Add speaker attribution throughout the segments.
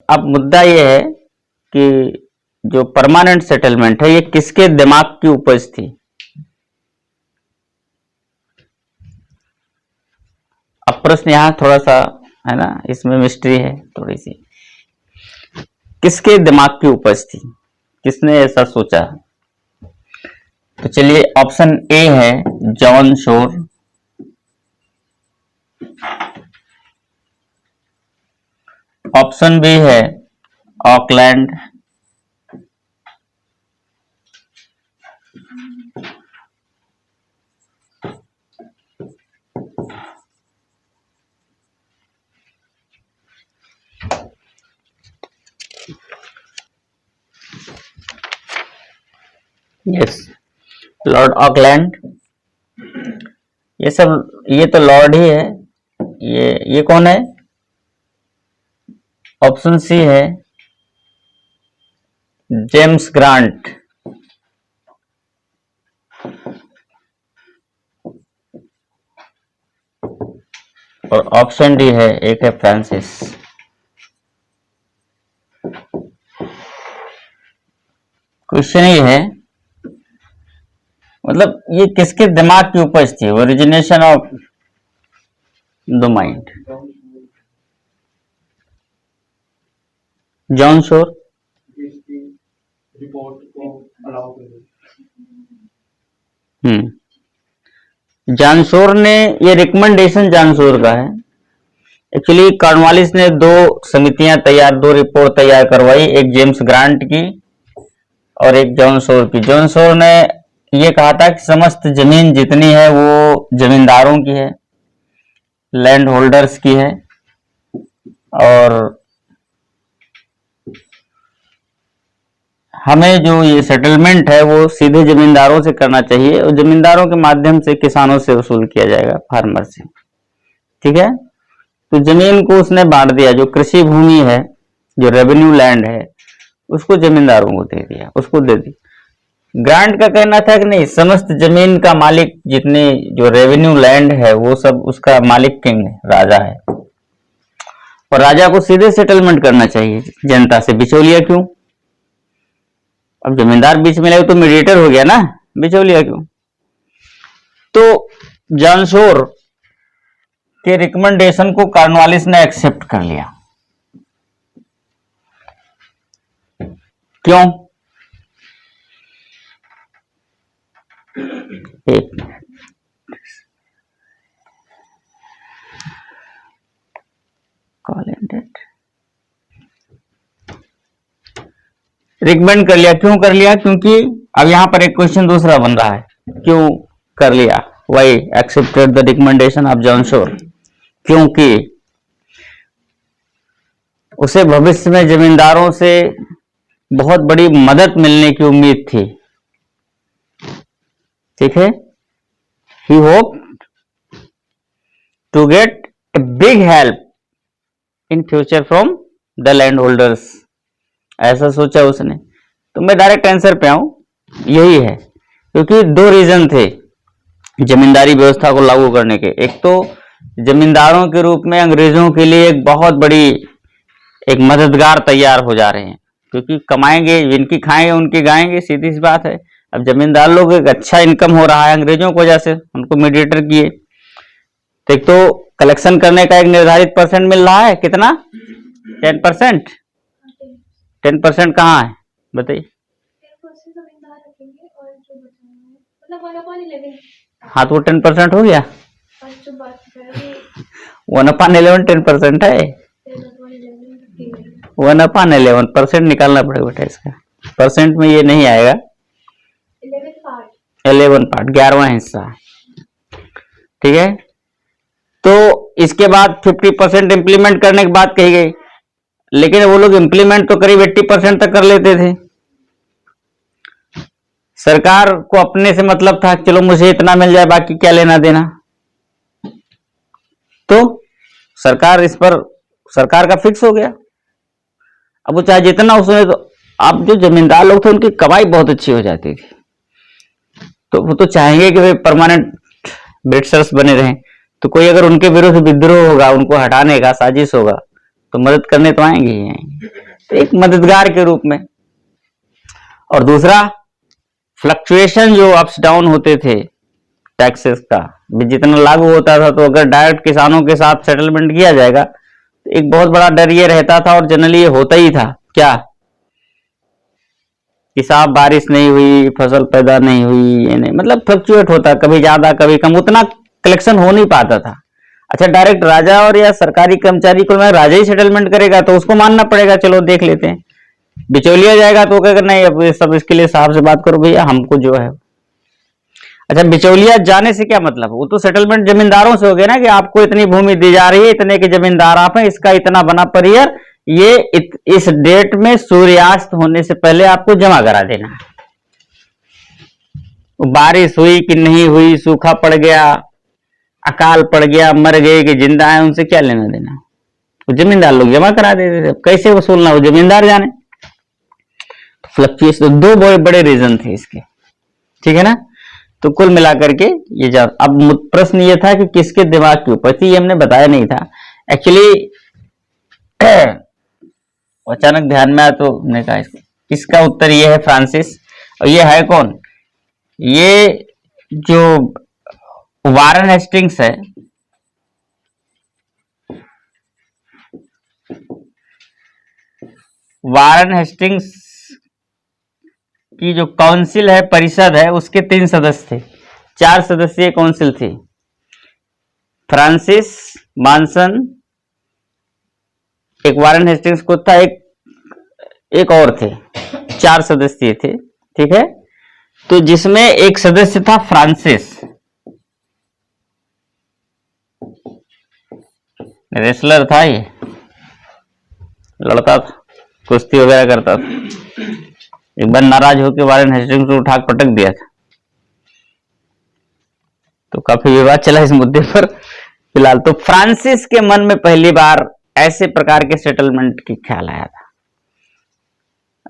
Speaker 1: अब मुद्दा यह है कि जो परमानेंट सेटलमेंट है ये किसके दिमाग की उपज थी? अब प्रश्न यहां थोड़ा सा है ना, इसमें मिस्ट्री है थोड़ी सी। किसके दिमाग की उपज थी, किसने ऐसा सोचा? तो चलिए, ऑप्शन ए है जॉन शोर, ऑप्शन बी है ऑकलैंड, यस लॉर्ड ऑकलैंड। ये तो लॉर्ड ही है। ये कौन है? ऑप्शन सी है जेम्स ग्रांट, और ऑप्शन डी है एक है फ्रांसिस। क्वेश्चन ये है, मतलब ये किसके दिमाग की उपज थी? Origination of the mind. John Shore, John Shore ने, ये रिकमेंडेशन जॉन शोर का है। एक्चुअली कॉर्नवालिस ने दो रिपोर्ट तैयार करवाई, एक जेम्स ग्रांट की और एक जॉन शोर की। जॉन शोर ने ये कहा था कि समस्त जमीन जितनी है वो जमींदारों की है, लैंड होल्डर्स की है, और हमें जो ये सेटलमेंट है वो सीधे जमींदारों से करना चाहिए और जमींदारों के माध्यम से किसानों से वसूल किया जाएगा, फार्मर से। ठीक है, तो जमीन को उसने बांट दिया, जो कृषि भूमि है, जो रेवेन्यू लैंड है, उसको जमींदारों को दे दिया, उसको दे दी। ग्रांट का कहना था कि नहीं, समस्त जमीन का मालिक, जितनी जो रेवेन्यू लैंड है वो सब उसका मालिक किंग है, राजा है, और राजा को सीधे सेटलमेंट करना चाहिए जनता से। बिचौलिया क्यों? अब जमींदार बीच में लगे तो मीडिएटर हो गया ना, बिचौलिया क्यों? तो जॉन शोर के रिकमेंडेशन को कॉर्नवालिस ने एक्सेप्ट कर लिया। क्यों? एक मिनट, रिकमेंड कर लिया। क्यों कर लिया? क्योंकि अब यहां पर एक क्वेश्चन दूसरा बन रहा है, क्यों कर लिया? Why accepted the recommendation of John Shore? क्योंकि उसे भविष्य में जमींदारों से बहुत बड़ी मदद मिलने की उम्मीद थी। ठीक है, he hope to get a big help in future from the land holders, ऐसा सोचा उसने। तो मैं डायरेक्ट आंसर पे आऊं, यही है। क्योंकि दो रीजन थे जमींदारी व्यवस्था को लागू करने के। एक तो जमींदारों के रूप में अंग्रेजों के लिए एक बहुत बड़ी एक मददगार तैयार हो जा रहे हैं, क्योंकि कमाएंगे, जिनकी खाएंगे उनकी गाएंगे, सीधी सी बात है। अब जमींदार लोग एक अच्छा इनकम हो रहा है अंग्रेजों की वजह से, उनको मीडिएटर किए। तो एक तो कलेक्शन करने का एक निर्धारित परसेंट मिल रहा है, कितना? 10%। 10% कहाँ है बताइए? हाँ, तो 10% हो गया। 1/11 10% है। 1/11% निकालना पड़ेगा बेटा, इसका परसेंट में ये नहीं आएगा। 11 पार्ट, 11वां हिस्सा। ठीक है, तो इसके बाद 50% इंप्लीमेंट करने की बात कही गई, लेकिन वो लोग इंप्लीमेंट तो करीब 80% तक कर लेते थे। सरकार को अपने से मतलब था, चलो मुझे इतना मिल जाए, बाकी क्या लेना देना। तो सरकार का फिक्स हो गया। अब वो चाहे जितना उसने, तो अब जो जमींदार लोग थे उनकी कमाई बहुत अच्छी हो जाती थी, तो वो तो चाहेंगे कि वे परमानेंट ब्रिटिशर्स बने रहें। तो कोई अगर उनके विरुद्ध विद्रोह होगा, उनको हटाने का साजिश होगा, तो मदद करने तो आएंगे ही आएंगे, तो एक मददगार के रूप में। और दूसरा, फ्लक्चुएशन जो अप्स डाउन होते थे टैक्सेस का भी जितना लागू होता था, तो अगर डायरेक्ट किसानों के साथ सेटलमेंट किया जाएगा तो एक बहुत बड़ा डर ये रहता था, और जनरली ये होता ही था क्या कि साहब बारिश नहीं हुई, फसल पैदा नहीं हुई, ये नहीं, मतलब फ्लक्चुएट होता, कभी ज्यादा कभी कम, उतना कलेक्शन हो नहीं पाता था। अच्छा, डायरेक्ट राजा और या सरकारी कर्मचारी को मैं राजा ही सेटलमेंट करेगा तो उसको मानना पड़ेगा, चलो देख लेते हैं। बिचौलिया जाएगा तो क्या करना है, अब सब इसके लिए साहब से बात करो भैया, हमको जो है। अच्छा, बिचौलिया जाने से क्या मतलब, वो तो सेटलमेंट जमींदारों से हो गया ना कि आपको इतनी भूमि दी जा रही है, इतने के जमींदार आप हैं, इसका इतना बना पर ईयर, ये इस डेट में सूर्यास्त होने से पहले आपको जमा करा देना है। बारिश हुई कि नहीं हुई, सूखा पड़ गया, अकाल पड़ गया, मर गए कि जिंदा है, उनसे क्या लेना देना, वो जमींदार लोग जमा करा देते थे। कैसे वसूलना वो जमींदार जाने। फ्लक्चुएशन, दो बड़े बड़े रीजन थे इसके, ठीक है ना। तो कुल मिलाकर के ये जा, अब प्रश्न ये था कि किसके दिमाग के ऊपर थी, ये हमने बताया नहीं था एक्चुअली। अचानक ध्यान में आया तो हमने कहा इसका उत्तर ये है फ्रांसिस। और ये है कौन, ये जो वारन हेस्टिंग्स है, वारन हेस्टिंग्स की जो काउंसिल है, परिषद है, उसके 3 सदस्य थे, 4 सदस्यीय काउंसिल थी। फ्रांसिस मानसन, एक वारन हेस्टिंग्स को था, एक और थे, 4 सदस्यीय थे, ठीक है। तो जिसमें एक सदस्य था फ्रांसिस, रेसलर था, ये लड़ता था, कुश्ती वगैरह करता था। एक बार नाराज होकर वारन हेस्टिंग्स को उठा पटक दिया था, तो काफी विवाद चला इस मुद्दे पर फिलहाल। तो फ्रांसिस के मन में पहली बार ऐसे प्रकार के सेटलमेंट की ख्याल आया था,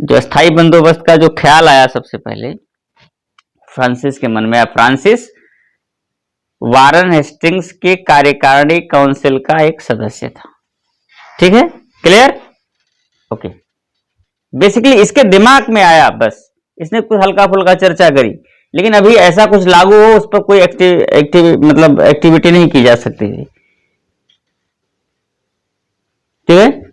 Speaker 1: जो स्थायी बंदोबस्त का जो ख्याल आया सबसे पहले फ्रांसिस के मन में आया। फ्रांसिस वारन हेस्टिंग्स के कार्यकारिणी काउंसिल का एक सदस्य था, ठीक है, क्लियर, ओके। बेसिकली इसके दिमाग में आया, बस इसने कुछ हल्का फुल्का चर्चा करी, लेकिन अभी ऐसा कुछ लागू हो उस पर कोई मतलब एक्टिविटी नहीं की जा सकती थी, ठीक है।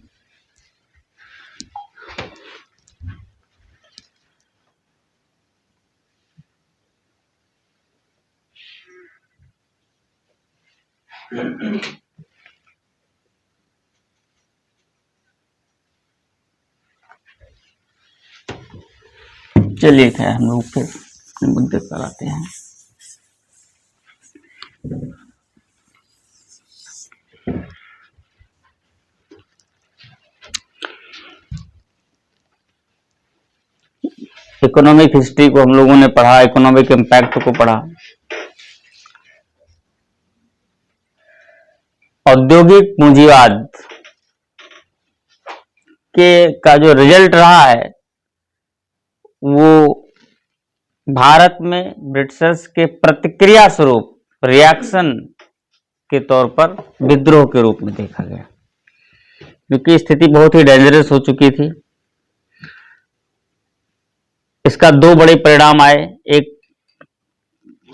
Speaker 1: चलिए खैर हम लोग फिर मुद्दे पर आते हैं। इकोनॉमिक हिस्ट्री को हम लोगों ने पढ़ा, इकोनॉमिक इम्पैक्ट को पढ़ा। औद्योगिक पूंजीवाद के का जो रिजल्ट रहा है वो भारत में ब्रिटिशर्स के प्रतिक्रिया स्वरूप, रिएक्शन के तौर पर विद्रोह के रूप में देखा गया, क्योंकि स्थिति बहुत ही डेंजरस हो चुकी थी। इसका 2 बड़े परिणाम आए, एक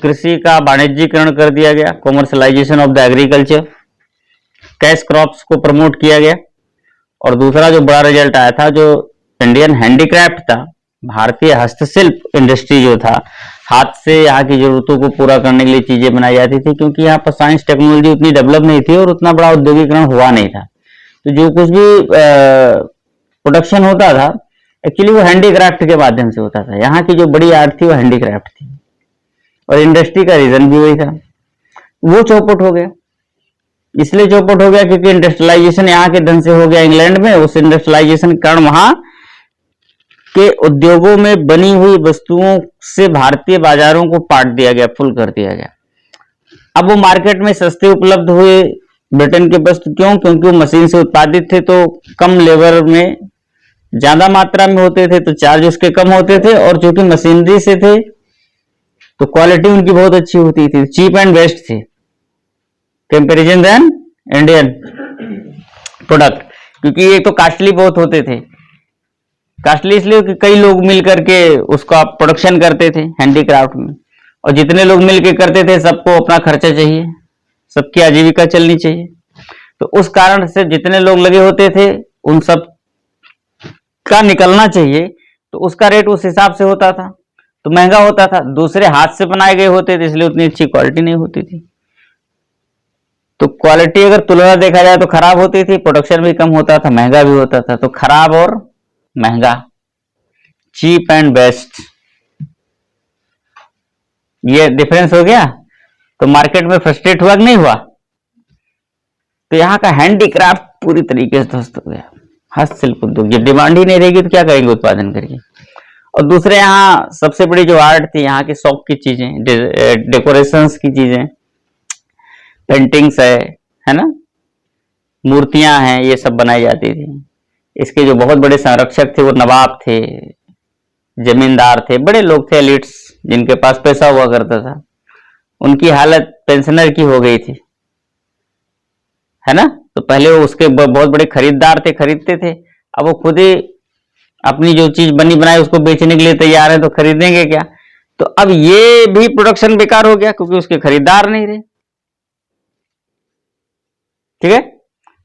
Speaker 1: कृषि का वाणिज्यीकरण कर दिया गया, commercialisation of the agriculture, cash crops को प्रमोट किया गया। और दूसरा जो बड़ा रिजल्ट आया था, जो इंडियन हैंडीक्राफ्ट था, भारतीय हस्तशिल्प इंडस्ट्री जो था, हाथ से यहाँ की जरूरतों को पूरा करने के लिए चीजें बनाई जाती थी, क्योंकि यहाँ पर साइंस टेक्नोलॉजी उतनी डेवलप नहीं थी और उतना बड़ा औद्योगिकरण हुआ नहीं था। तो जो कुछ भी प्रोडक्शन होता था एक्चुअली वो हैंडीक्राफ्ट के माध्यम से होता था। यहाँ की जो बड़ी आर्ट थी वो हैंडीक्राफ्ट थी, और इंडस्ट्री का रीजन भी वही था। वो चौपट हो गया, इसलिए चौपट हो गया क्योंकि इंडस्ट्रियलाइजेशन यहाँ के धन से हो गया इंग्लैंड में। उस इंडस्ट्रियलाइजेशन के कारण वहां के उद्योगों में बनी हुई वस्तुओं से भारतीय बाजारों को पाट दिया गया, फुल कर दिया गया। अब वो मार्केट में सस्ते उपलब्ध हुए ब्रिटेन के वस्तु, क्यों? क्योंकि वो मशीन से उत्पादित थे, तो कम लेबर में ज्यादा मात्रा में होते थे, तो चार्ज उसके कम होते थे, और चूंकि मशीनरी से थे तो क्वालिटी उनकी बहुत अच्छी होती थी, चीप एंड बेस्ट थी कंपैरिजन देन इंडियन प्रोडक्ट। क्योंकि ये तो कास्टली बहुत होते थे। कास्टली इसलिए कि कई लोग मिल करके उसका प्रोडक्शन करते थे हैंडीक्राफ्ट में, और जितने लोग मिल के करते थे सबको अपना खर्चा चाहिए, सबकी आजीविका चलनी चाहिए। तो उस कारण से जितने लोग लगे होते थे उन सब का निकलना चाहिए, तो उसका रेट उस हिसाब से होता था, तो महंगा होता था। दूसरे हाथ से बनाए गए होते थे इसलिए उतनी अच्छी क्वालिटी नहीं होती थी। तो क्वालिटी अगर तुलना देखा जाए तो खराब होती थी, प्रोडक्शन भी कम होता था, महंगा भी होता था। तो खराब और महंगा, चीप एंड बेस्ट, ये डिफरेंस हो गया। तो मार्केट में फ्रस्ट्रेट हुआ कि नहीं हुआ? तो यहाँ का हैंडीक्राफ्ट पूरी तरीके से ध्वस्त हो गया। हस्तशिल्प उद्योग, ये डिमांड ही नहीं रहेगी तो क्या करेंगे उत्पादन करके। और दूसरे यहाँ सबसे बड़ी जो आर्ट थी, यहाँ की शौक की चीजें, डेकोरेशंस की चीजें, पेंटिंग्स है ना, मूर्तियां हैं, ये सब बनाई जाती थी। इसके जो बहुत बड़े संरक्षक थे वो नवाब थे, जमींदार थे, बड़े लोग थे, एलिट्स जिनके पास पैसा हुआ करता था। उनकी हालत पेंशनर की हो गई थी, है ना। तो पहले वो उसके बहुत बड़े खरीदार थे, खरीदते थे। अब वो खुद ही अपनी जो चीज बनी बनाई उसको बेचने के लिए तैयार है, तो खरीदेंगे क्या? तो अब ये भी प्रोडक्शन बेकार हो गया क्योंकि उसके खरीदार नहीं रहे। ठीक है,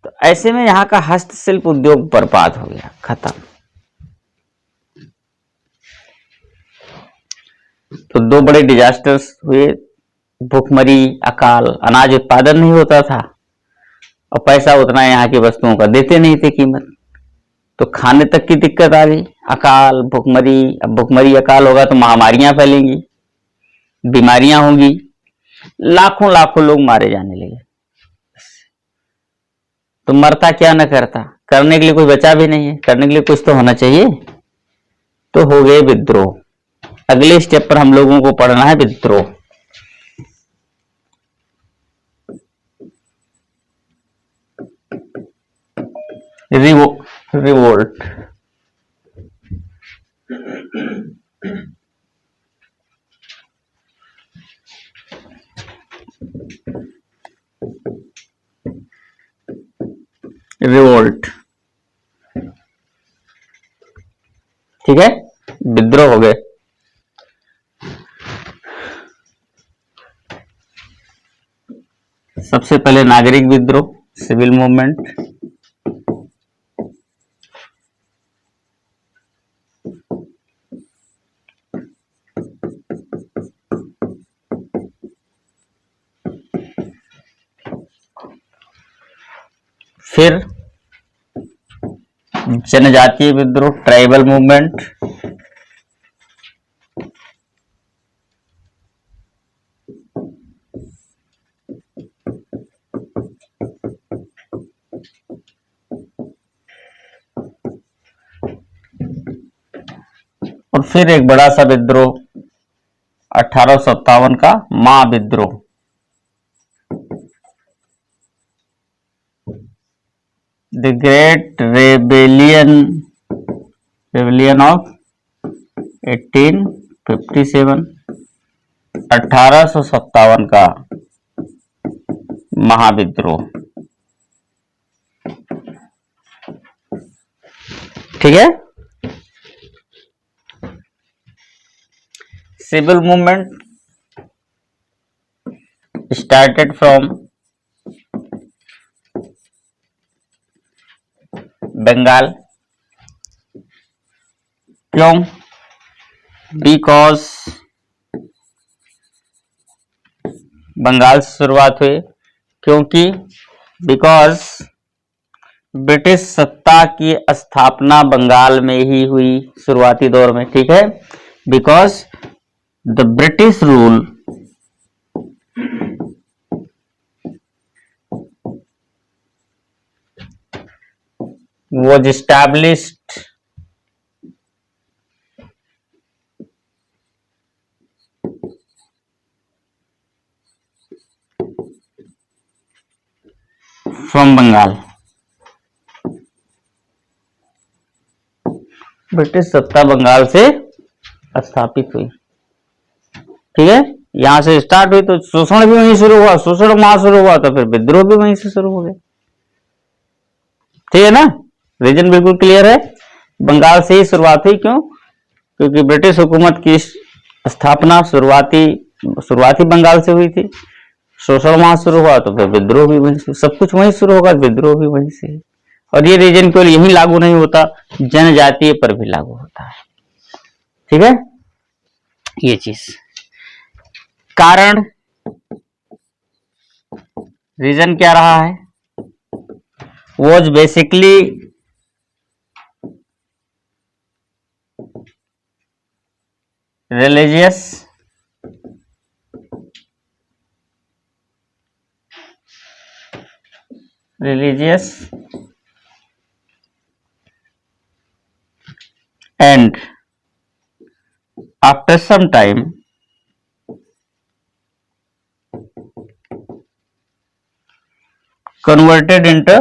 Speaker 1: तो ऐसे में यहाँ का हस्तशिल्प उद्योग बर्बाद हो गया, खत्म। तो दो बड़े डिजास्टर्स हुए, भूखमरी, अकाल। अनाज उत्पादन नहीं होता था और पैसा उतना यहाँ की वस्तुओं का देते नहीं थे कीमत, तो खाने तक की दिक्कत आ गई। अकाल, भूखमरी, अब भूखमरी अकाल होगा तो महामारियां फैलेंगी, बीमारियां होंगी, लाखों लाखों लोग मारे जाने लगे। तो मरता क्या न करता, करने के लिए कुछ बचा भी नहीं है, करने के लिए कुछ तो होना चाहिए। तो हो गए विद्रोह। अगले स्टेप पर हम लोगों को पढ़ना है विद्रोह। रिवोल्ट। रिवोल्ट, ठीक है, विद्रोह हो गए। सबसे पहले नागरिक विद्रोह, सिविल मूवमेंट। फिर जनजातीय विद्रोह, ट्राइबल मूवमेंट। और फिर एक बड़ा सा विद्रोह 1857 का महाविद्रोह। द ग्रेट रेबेलियन ऑफ 1857, 1857 का महाविद्रोह। ठीक है, civil movement started from Bengal. क्यों? बिकॉज बंगाल से शुरुआत हुई, क्योंकि बिकॉज ब्रिटिश सत्ता की स्थापना बंगाल में ही हुई शुरुआती दौर में। ठीक है, because the British rule was established from Bengal. British सत्ता बंगाल से स्थापित हुई। ठीक है, यहां से स्टार्ट हुई तो शोषण भी वहीं शुरू हुआ, शोषण वहां शुरू हुआ तो फिर विद्रोह भी वहीं से शुरू हो गया। ठीक है ना। रीजन बिल्कुल क्लियर है। बंगाल से ही शुरुआत हुई, क्यों? क्योंकि ब्रिटिश हुकूमत की स्थापना शुरुआती बंगाल से हुई थी। शोषण वहां शुरू हुआ तो फिर विद्रोह भी वहीं से, सब कुछ वहीं शुरू होगा, विद्रोह भी वहीं से। और ये रीजन केवल यही लागू नहीं होता, जनजातीय पर भी लागू होता है। ठीक है, ये चीज। कारण, रीजन क्या रहा है? Was basically religious and after some time converted into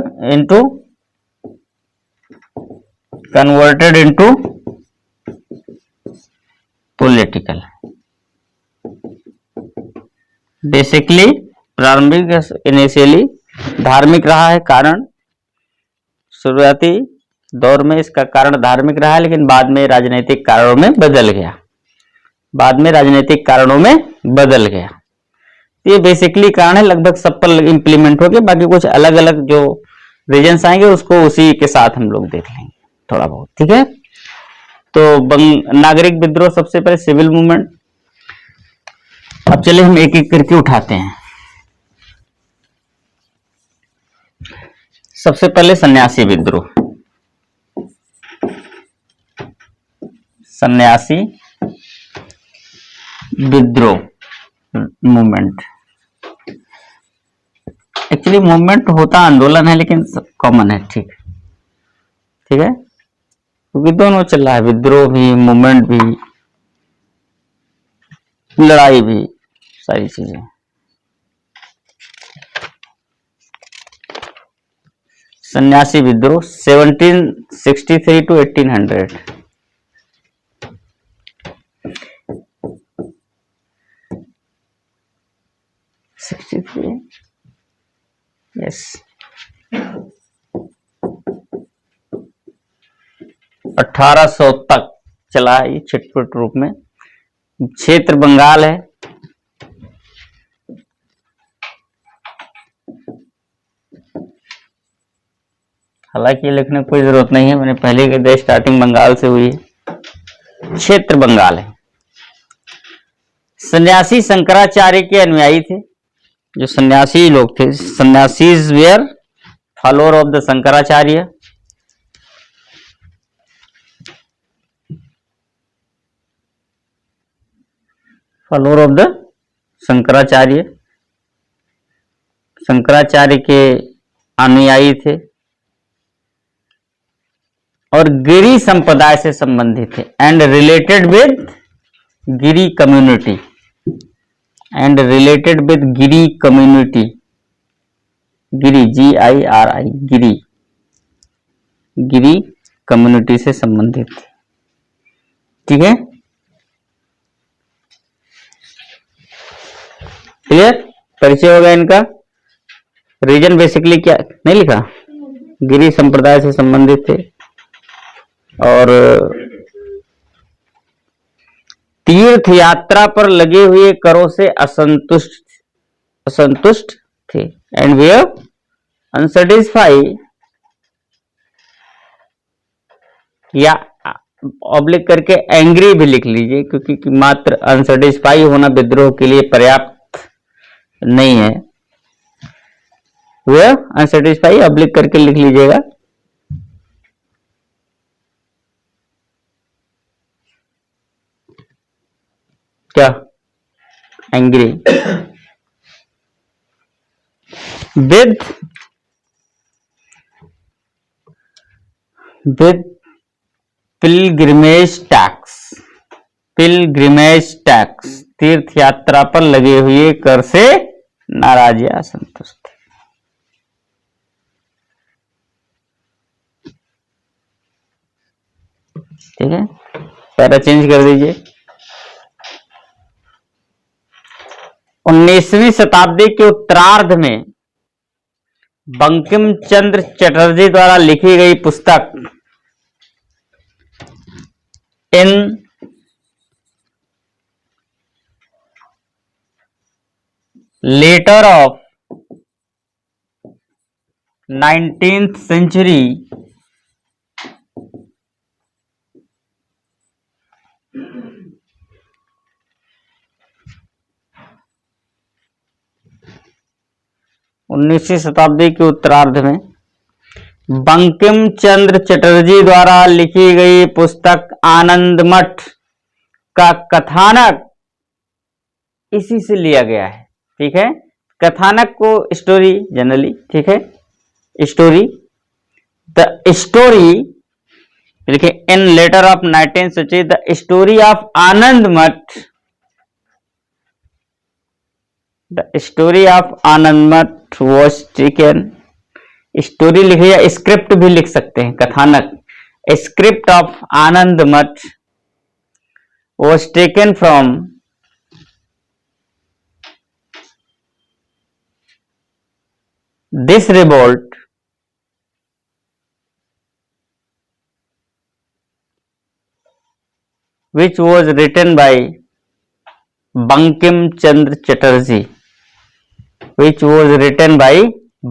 Speaker 1: political। Basically प्रारंभिक इनिशियली धार्मिक रहा है कारण, शुरुआती दौर में इसका कारण धार्मिक रहा है, लेकिन बाद में राजनीतिक कारणों में बदल गया। ये बेसिकली कारण है, लगभग सब पर इंप्लीमेंट हो गया। बाकी कुछ अलग अलग जो रीजन्स आएंगे उसको उसी के साथ हम लोग देख लेंगे थोड़ा बहुत। ठीक है, तो नागरिक विद्रोह सबसे पहले, सिविल मूवमेंट। अब चलिए हम एक एक करके उठाते हैं। सबसे पहले सन्यासी विद्रोह। सन्यासी विद्रोह मूवमेंट, एक्चुअली मूवमेंट होता आंदोलन है, लेकिन कॉमन है। ठीक है, क्योंकि दोनों चल रहा है, विद्रोह भी, मूवमेंट भी, लड़ाई भी, सारी चीजें। सन्यासी विद्रोह 1763 to 1800। यस, 1800 तक चला है ये छिटपुट रूप में। क्षेत्र बंगाल है। हालांकि लिखने की कोई जरूरत नहीं है, मैंने पहले कह दिया स्टार्टिंग बंगाल से हुई है। क्षेत्र बंगाल है। सन्यासी शंकराचार्य के अनुयायी थे। जो सन्यासी लोग थे, sannyasis were follower of the Shankaracharya. Follower of the Shankaracharya, Shankaracharya के अनुयायी थे और गिरी संप्रदाय से संबंधित थे। And related with Giri community, Giri community, Giri GIRI, Giri community से संबंधित थे। ठीक है, क्लियर? परिचय होगा इनका। रीजन बेसिकली क्या, नहीं लिखा? गिरी संप्रदाय से संबंधित थे और तीर्थ यात्रा पर लगे हुए करों से असंतुष्ट थे। एंड वे अनसेटिस्फाइड, या ऑब्लिक करके एंग्री भी लिख लीजिए, क्योंकि मात्र अनसेटिस्फाई होना विद्रोह के लिए पर्याप्त नहीं है। वे अनसेटिस्फाई ऑब्लिक करके लिख लीजिएगा। क्या? एंग्री विद पिलग्रिमेज टैक्स, तीर्थ यात्रा पर लगे हुए कर से नाराज या असंतुष्ट थे। ठीक है, पैरा चेंज कर दीजिए। 19वीं शताब्दी के उत्तरार्ध में बंकिम चंद्र चटर्जी द्वारा लिखी गई पुस्तक इन लेटर ऑफ 19th century उन्नीसवीं शताब्दी के उत्तरार्ध में बंकिम चंद्र चटर्जी द्वारा लिखी गई पुस्तक आनंद मठ का कथानक इसी से लिया गया है। ठीक है, कथानक को स्टोरी जनरली, ठीक है, स्टोरी, द स्टोरी लिखे in latter of 19th century, the story of Anand Math, the story of Anand मठ वॉज टेकन, स्टोरी लिखे या स्क्रिप्ट भी लिख सकते हैं, कथानक, स्क्रिप्ट ऑफ आनंद मठ was taken from this revolt which was written by Bankim Chandra Chatterjee, which was written by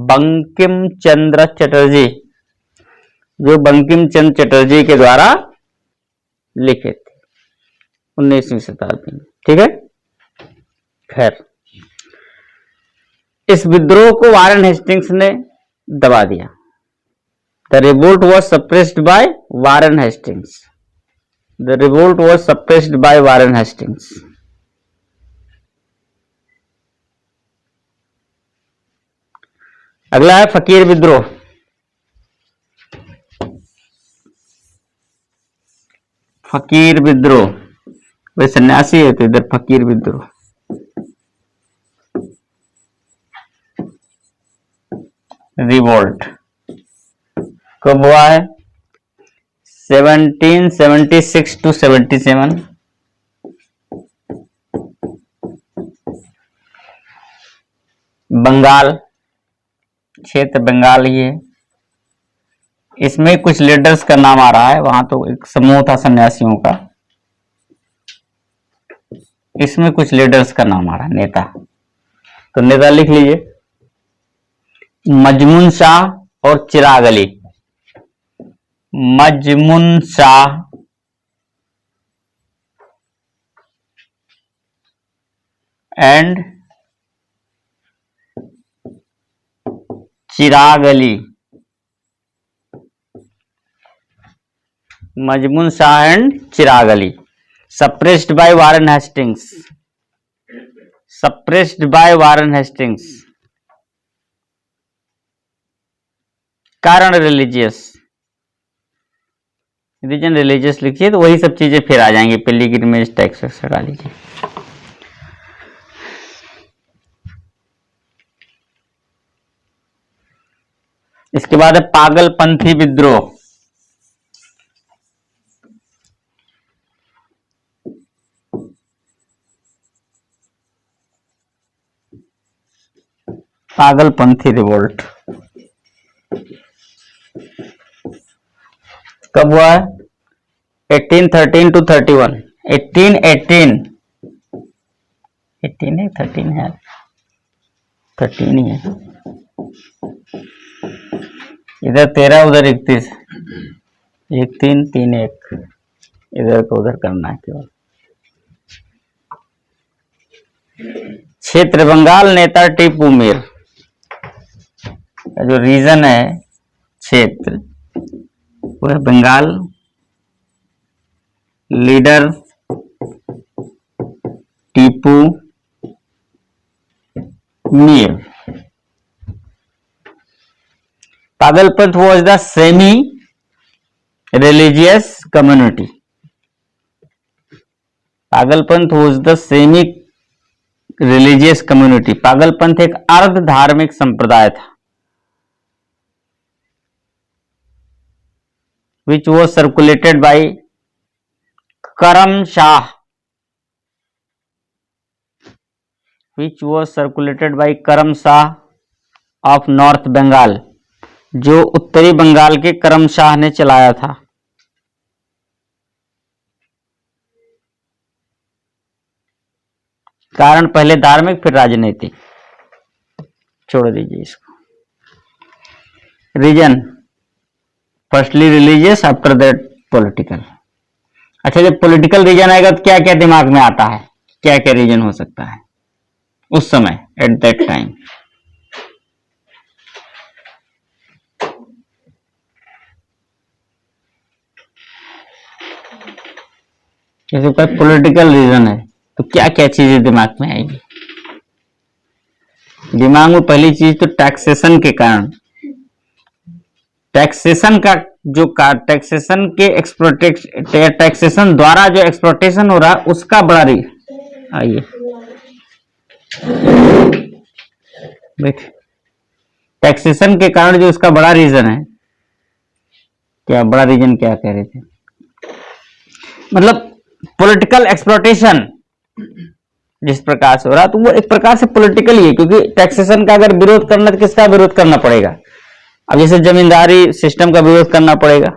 Speaker 1: Bankim Chandra Chatterjee, जो बंकिम चंद्र चटर्जी के द्वारा लिखे थे 19वीं शताब्दी में। ठीक है, खैर इस विद्रोह को वारेन हेस्टिंग्स ने दबा दिया। The revolt was suppressed by Warren Hastings, the revolt was suppressed by Warren Hastings. अगला है फकीर विद्रोह। फकीर विद्रोह, वे सन्यासी है तो इधर फकीर विद्रोह। रिवोल्ट कब हुआ है? 1776 to 77। बंगाल क्षेत्र, बंगाल ही है। इसमें कुछ लीडर्स का नाम आ रहा है, वहां तो एक समूह था सन्यासियों का, इसमें कुछ लीडर्स का नाम आ रहा है, नेता। तो नेता लिख लीजिए, मजमून शाह और चिराग Ali. Majnum Shah and Chirag Ali. Majnum Shah and Chirag Ali. Suppressed by Warren Hastings, suppressed by Warren Hastings. कारण रिलीजियस, रीजन रिलीजियस लिखिए तो वही सब चीजें फिर आ जाएंगी, पिलग्रिमेज टैक्स लगा लीजिए। इसके बाद है पागलपंथी विद्रोह। पागलपंथी रिवोल्ट कब हुआ है? 1813 to 31। 1818 18 है, 13 है, 13 ही है। इधर 13 उधर 31, 1 3 3 1, इधर को उधर करना है केवल। क्षेत्र बंगाल, नेता टीपू मीर। जो रीजन है क्षेत्र वो है Bengal, leader Tipu Mir. Pagalpanth was the semi religious community. Pagalpanth was the semi religious community. Pagalpanth एक अर्ध धार्मिक संप्रदाय था, which was circulated by करम Shah, which was circulated by करम शाह ऑफ नॉर्थ बंगाल, जो उत्तरी बंगाल के करमशाह ने चलाया था। कारण पहले धार्मिक फिर राजनीतिक, छोड़ दीजिए इसको। Reason firstly religious, after that political. अच्छा, जब पॉलिटिकल रीजन आएगा तो क्या क्या दिमाग में आता है, क्या क्या रीजन हो सकता है उस समय, एट दैट टाइम? जैसे कोई पॉलिटिकल रीजन है तो क्या क्या चीजें दिमाग में आएगी? दिमाग में पहली चीज तो टैक्सेशन के कारण, टैक्सेशन का जो टैक्सेशन के टैक्सेशन द्वारा जो एक्सप्लोटेशन हो रहा है उसका बड़ा आइए देखिए, टैक्सेशन के कारण जो उसका बड़ा रीजन है, क्या बड़ा रीजन क्या कह रहे थे, मतलब पॉलिटिकल एक्सप्लोटेशन जिस प्रकार से हो रहा, तो वो एक प्रकार से पॉलिटिकल ही है, क्योंकि टैक्सेशन का अगर विरोध करना तो किसका विरोध करना पड़ेगा? अब जैसे जमींदारी सिस्टम का विरोध करना पड़ेगा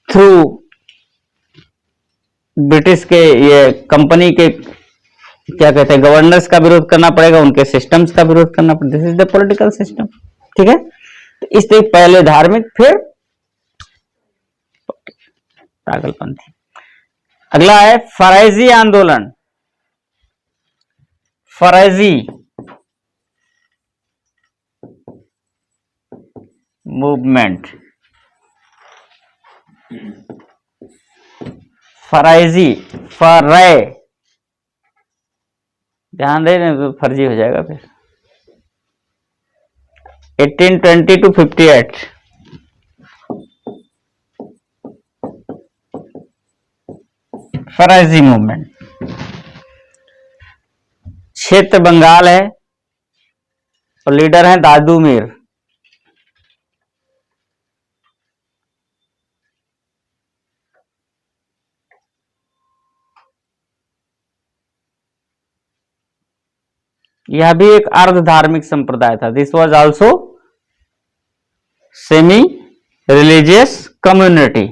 Speaker 1: थ्रू ब्रिटिश के ये कंपनी के क्या कहते हैं गवर्नर्स का विरोध करना पड़ेगा, उनके सिस्टम्स का विरोध करना पड़ेगा। This is the political system, ठीक है। तो इस तरह पहले धार्मिक फिर पागलपंथी। अगला है फरैजी आंदोलन। फरैजी मूवमेंट, फरैजी, फरै, ध्यान देना तो फर्जी हो जाएगा फिर। 1820 to 58, फरैजी मूवमेंट। क्षेत्र बंगाल है और लीडर हैं दादू मीर। यह भी एक अर्ध धार्मिक संप्रदाय था। This was also semi religious community.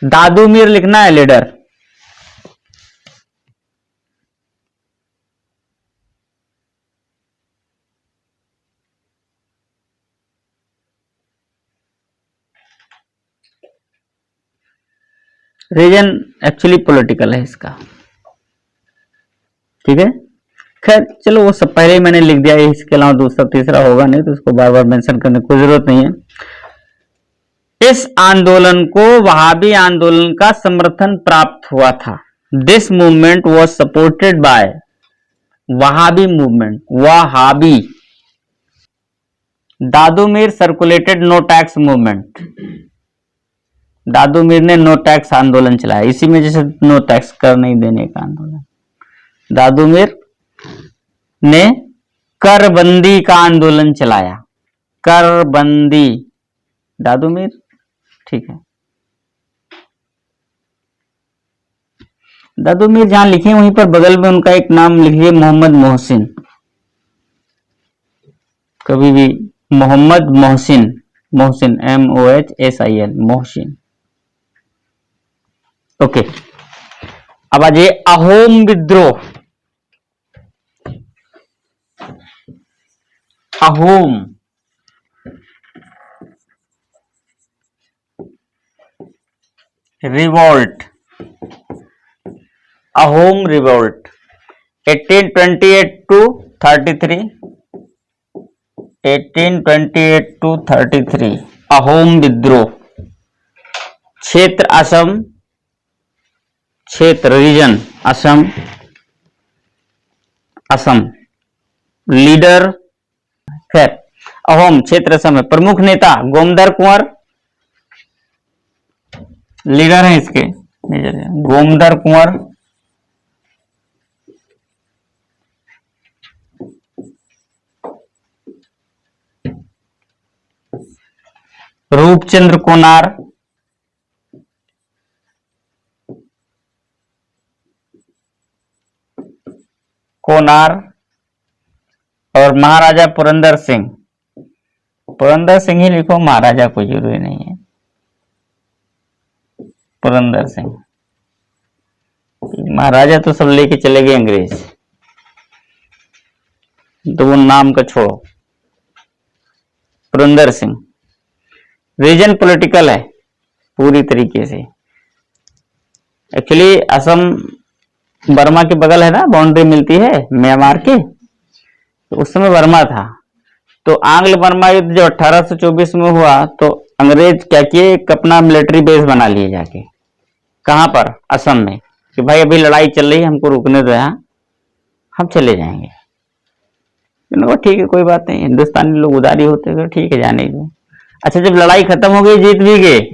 Speaker 1: Dadu Mir लिखना है लीडर। रीजन एक्चुअली पॉलिटिकल है इसका, ठीक है। खैर चलो वो सब पहले ही मैंने लिख दिया है, इसके अलावा दूसरा तीसरा होगा नहीं तो उसको बार बार मेंशन करने की कोई जरूरत नहीं है। इस आंदोलन को वहाबी आंदोलन का समर्थन प्राप्त हुआ था। This movement was supported by Wahabi movement, Wahabi. Dadu Mir circulated no tax movement. Dadu Mir ने नो टैक्स आंदोलन चलाया, इसी में जैसे नो टैक्स कर नहीं देने का आंदोलन। दादू मीर ने करबंदी का आंदोलन चलाया, करबंदी, दादू मीर, ठीक है। दादू मीर जहां लिखे वहीं पर बगल में उनका एक नाम लिखिए, मोहम्मद मोहसिन। कभी भी मोहम्मद मोहसिन, मोहसिन MOHSIN, मोहसिन। ओके, अब आ जाइए अहोम विद्रोह। Ahom revolt, Ahom revolt 1828 to 33, 1828 to 33 Ahom विद्रोह। क्षेत्र असम, क्षेत्र रीजन असम, असम। लीडर, खैर अहोम क्षेत्र असम में। प्रमुख नेता गोमदर कुंवर, लीडर है इसके गोमदर कुंवर। रूपचंद्र कोनार, कोनार और महाराजा पुरंदर सिंह, पुरंदर सिंह ही लिखो, महाराजा कोई जरूरी नहीं है, पुरंदर सिंह। महाराजा तो सब लेके चले गए अंग्रेज, तो वो नाम का छोड़ो। पुरंदर सिंह। रीजन पॉलिटिकल है पूरी तरीके से। एक्चुअली असम बर्मा के बगल है ना, बाउंड्री मिलती है म्यांमार के, तो उस समय बर्मा था। तो आंग्ल बर्मा युद्ध जो 1824 में हुआ, तो अंग्रेज क्या किए, एक अपना मिलिट्री बेस बना लिए जाके। कहां पर? असम में, कि भाई अभी लड़ाई चल रही है, हमको रुकने दो, यहाँ हम चले जाएंगे। ठीक है, कोई बात नहीं, हिंदुस्तानी लोग उदारी होते हैं, ठीक है जाने दो। अच्छा, जब लड़ाई खत्म हो गई, जीत भी गए,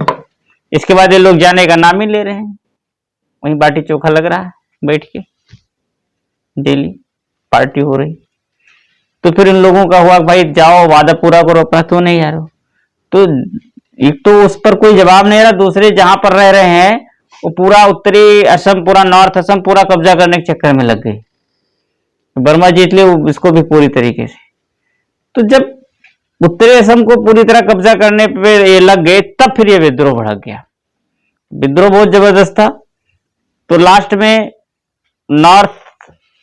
Speaker 1: इसके बाद ये लोग जाने का नाम ही ले रहे हैं। वहीं बाटी चोखा लग रहा है बैठ के, डेली पार्टी हो रही। तो फिर इन लोगों का हुआ, भाई जाओ वादा पूरा करो अपना, तो नहीं यार। तो एक तो उस पर कोई जवाब नहीं रहा, दूसरे जहां पर रह रहे हैं वो पूरा उत्तरी असम, पूरा नॉर्थ असम पूरा कब्जा करने के चक्कर में लग गई। बर्मा जीत ले इसको भी पूरी तरीके से। तो जब उत्तरी असम को पूरी तरह कब्जा करने पे ये लग गए, तब फिर ये विद्रोह भड़क गया। विद्रोह बहुत जबरदस्त था। तो लास्ट में नॉर्थ,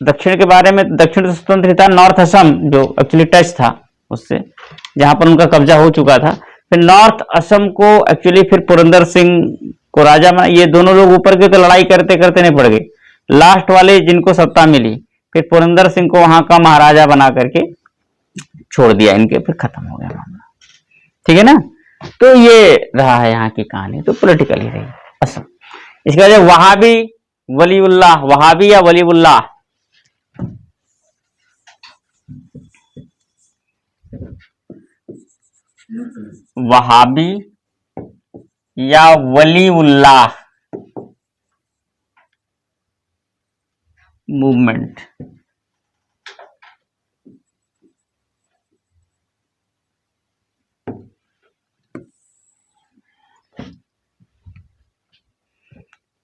Speaker 1: दक्षिण के बारे में, दक्षिण से स्वतंत्र था, नॉर्थ असम जो एक्चुअली टच था उससे, जहां पर उनका कब्जा हो चुका था, फिर नॉर्थ असम को एक्चुअली फिर पुरंदर सिंह को राजा बना। ये दोनों लोग ऊपर के तो लड़ाई करते करते नहीं पड़ गए, लास्ट वाले जिनको सत्ता मिली, फिर पुरंदर सिंह को वहां का महाराजा बना करके छोड़ दिया इनके, फिर खत्म हो गया मामला। ठीक है ना। तो ये रहा है यहाँ की कहानी, तो पॉलिटिकल ही रही असम। इसके बाद वहाबी वलीउल्लाह, वहाबी या वलीउल्लाह, वहाबी या वलीउल्लाह मूवमेंट।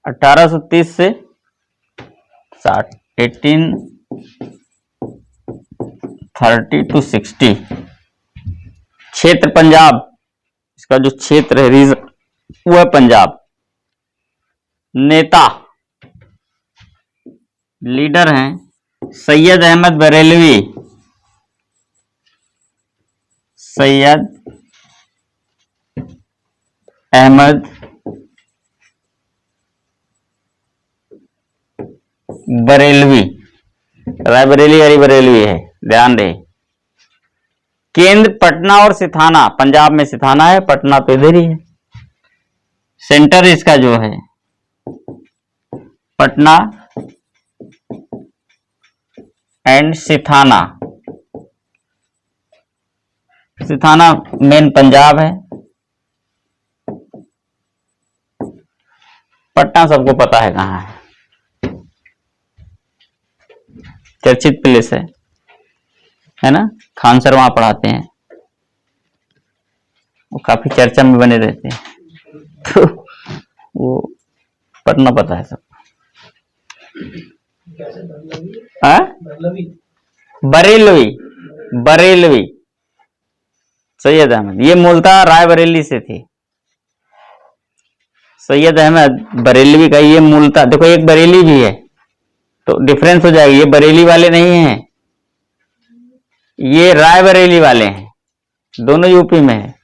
Speaker 1: अठारह सौ 30 से 60, 1830 to 60। क्षेत्र पंजाब, इसका जो क्षेत्र है रीजन वो है पंजाब। नेता लीडर हैं सैयद अहमद बरेलवी, सैयद अहमद बरेलवी, रायबरेली वाली बरेलवी है, ध्यान रहे। केंद्र पटना और सिथाना, पंजाब में सिथाना है, पटना तो इधर ही है। सेंटर इसका जो है पटना एंड सिथाना। सिथाना मेन पंजाब है, पटना सबको पता है कहां है, चर्चित प्लेस है ना। खान सर वहां पढ़ाते हैं, वो काफी चर्चा में बने रहते हैं, तो वो पढ़ना पता है सब। बरेलवी, बरेलवी सैयद अहमद, ये मूलतः रायबरेली से थे। सैयद अहमद बरेलवी का ये मूलतः, देखो एक बरेली भी है तो डिफरेंस हो जाएगा, ये बरेली वाले नहीं हैं, ये रायबरेली वाले हैं, दोनों यूपी में है।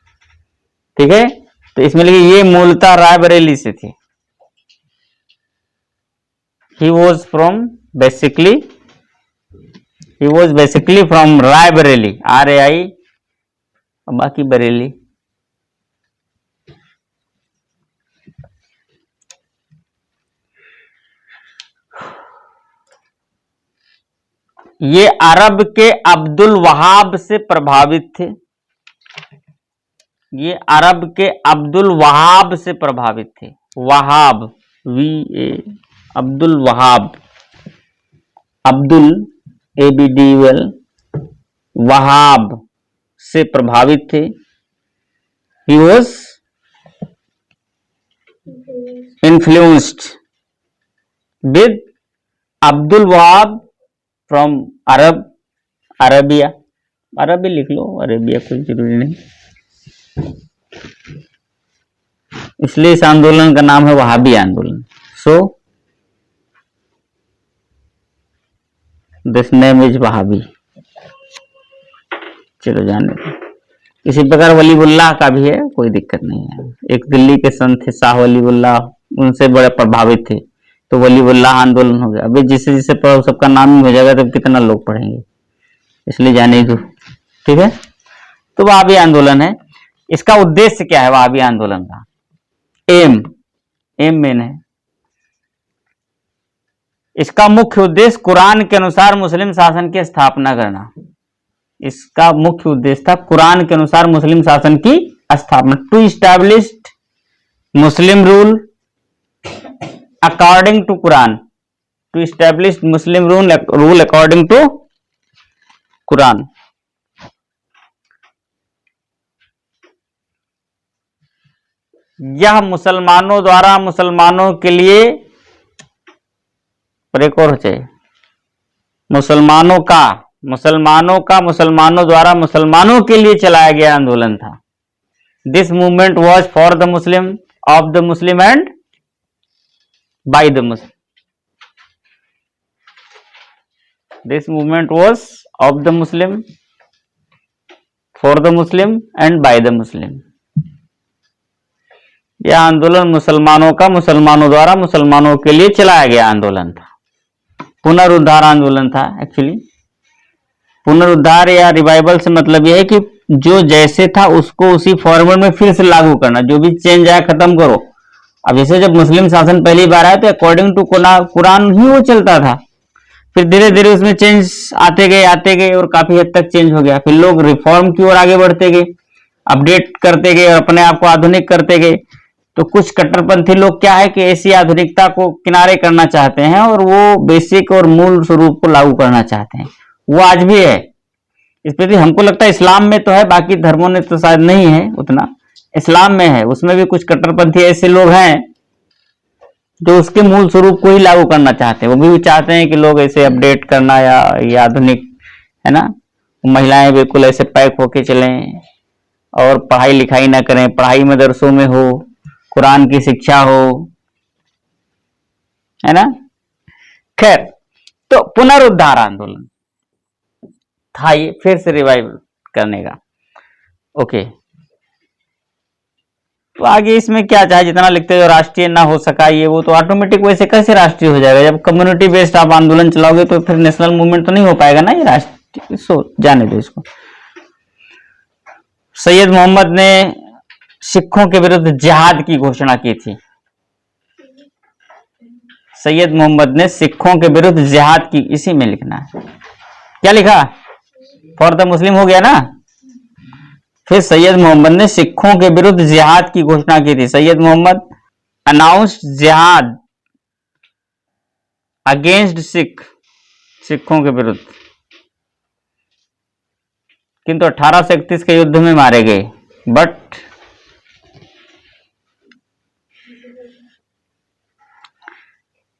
Speaker 1: ठीक है, तो इसमें लिखिए ये मूलतः रायबरेली से थे। he was basically from Raebareli, RAI, बाकी बरेली। ये अरब के अब्दुल वहाब से प्रभावित थे, ये अरब के अब्दुल वहाब से प्रभावित थे। वहाब, VA, अब्दुल वहाब, अब्दुल ABDUL, वहाब से प्रभावित थे। He was influenced with Abdul Wahab from Arabia, अरबी लिख लो, अरेबिया कोई जरूरी नहीं। इसलिए इस आंदोलन का नाम है वहाबी आंदोलन। So this name is Wahhabi. चलो जाने दो। इसी प्रकार वलीउल्लाह का भी है, कोई दिक्कत नहीं है। एक दिल्ली के संत थे शाह वलीउल्लाह, उनसे बड़े प्रभावित थे, तो वलीउल्लाह आंदोलन हो गया। अभी जिसे जिसे पढ़ो सबका नाम ही हो जाएगा, तब कितना लोग पढ़ेंगे, इसलिए जाने दो। ठीक है, तो वहाबी आंदोलन है। इसका उद्देश्य क्या है वहाबी आंदोलन का? एम, एम मेन है। इसका मुख्य उद्देश्य कुरान के अनुसार मुस्लिम शासन की स्थापना करना। इसका मुख्य उद्देश्य था कुरान के अनुसार मुस्लिम शासन की स्थापना, to establish Muslim rule according to Quran, to establish Muslim rule according to Quran. यह मुसलमानों द्वारा मुसलमानों के लिए, और एक और चाहिए, मुसलमानों का मुसलमानों द्वारा मुसलमानों के लिए चलाया गया आंदोलन था। This movement was for the Muslim, of the Muslim and by the Muslim. This movement was of the Muslim, for the Muslim and by the Muslim. यह आंदोलन मुसलमानों का मुसलमानों द्वारा मुसलमानों के लिए चलाया गया आंदोलन था। पुनरुद्धार आंदोलन था एक्चुअली। पुनरुद्धार या रिवाइवल से मतलब यह है कि जो जैसे था उसको उसी फॉर्मेट में फिर से लागू करना, जो भी चेंज आया खत्म करो। अब जैसे जब मुस्लिम शासन पहली बार आया तो अकॉर्डिंग टू कुरान ही वो चलता था, फिर धीरे धीरे उसमें चेंज आते गए और काफी हद तक चेंज हो गया। फिर लोग रिफॉर्म की ओर आगे बढ़ते गए, अपडेट करते गए और अपने आप को आधुनिक करते गए। तो कुछ कट्टरपंथी लोग क्या है कि ऐसी आधुनिकता को किनारे करना चाहते हैं और वो बेसिक और मूल स्वरूप को लागू करना चाहते हैं। वो आज भी है। इस पर हमको लगता है इस्लाम में तो है, बाकी धर्मों ने तो शायद नहीं है उतना, इस्लाम में है। उसमें भी कुछ कट्टरपंथी ऐसे लोग हैं जो उसके मूल स्वरूप को ही लागू करना चाहते हैं। वो भी चाहते हैं कि लोग ऐसे अपडेट करना या आधुनिक, है ना, महिलाएं बिल्कुल ऐसे पैक होके चलें और पढ़ाई लिखाई ना करें, पढ़ाई मदरसों में हो, कुरान की शिक्षा हो, है ना। खैर, तो पुनरुद्धार आंदोलन था ये, फिर से रिवाइव करने का। ओके, तो आगे इसमें क्या चाहे जितना लिखते हो, राष्ट्रीय ना हो सका ये वो, तो ऑटोमेटिक वैसे कैसे राष्ट्रीय हो जाएगा? जब कम्युनिटी बेस्ड आप आंदोलन चलाओगे तो फिर नेशनल मूवमेंट तो नहीं हो पाएगा ना ये राष्ट्रीय। सो जाने दो इसको। सैयद मोहम्मद ने सिखों के विरुद्ध जिहाद की घोषणा की थी। सैयद मोहम्मद ने सिखों के विरुद्ध जिहाद की, इसी में लिखना है। क्या लिखा? फॉर द मुस्लिम हो गया ना। फिर सैयद मोहम्मद ने सिखों के विरुद्ध जिहाद की घोषणा की थी। सैयद मोहम्मद अनाउंस्ड जिहाद अगेंस्ट सिखों के विरुद्ध, किंतु 1831 के युद्ध में मारे गए। But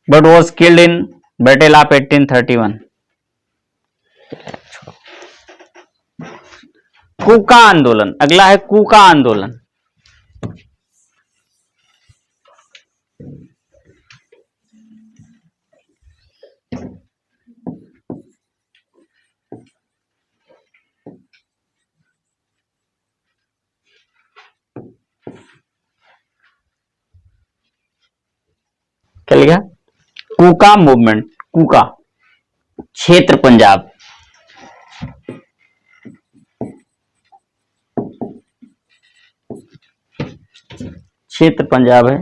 Speaker 1: was killed in battle of 1831। कूका आंदोलन, अगला है कूका आंदोलन। क्या लिखा? कूका मूवमेंट। कूका क्षेत्र पंजाब। क्षेत्र पंजाब है।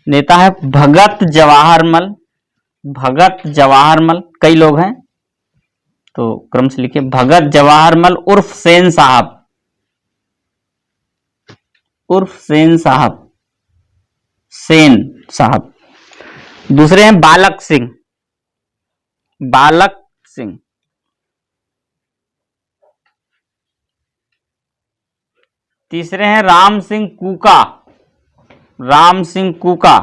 Speaker 1: नेता है भगत जवाहरमल। भगत जवाहरमल, कई लोग हैं तो क्रम से लिखिए। भगत जवाहरमल उर्फ सेन साहब, उर्फ सेन साहब, सेन साहब। दूसरे हैं बालक सिंह, बालक सिंह। तीसरे हैं राम सिंह कूका, राम सिंह कूका।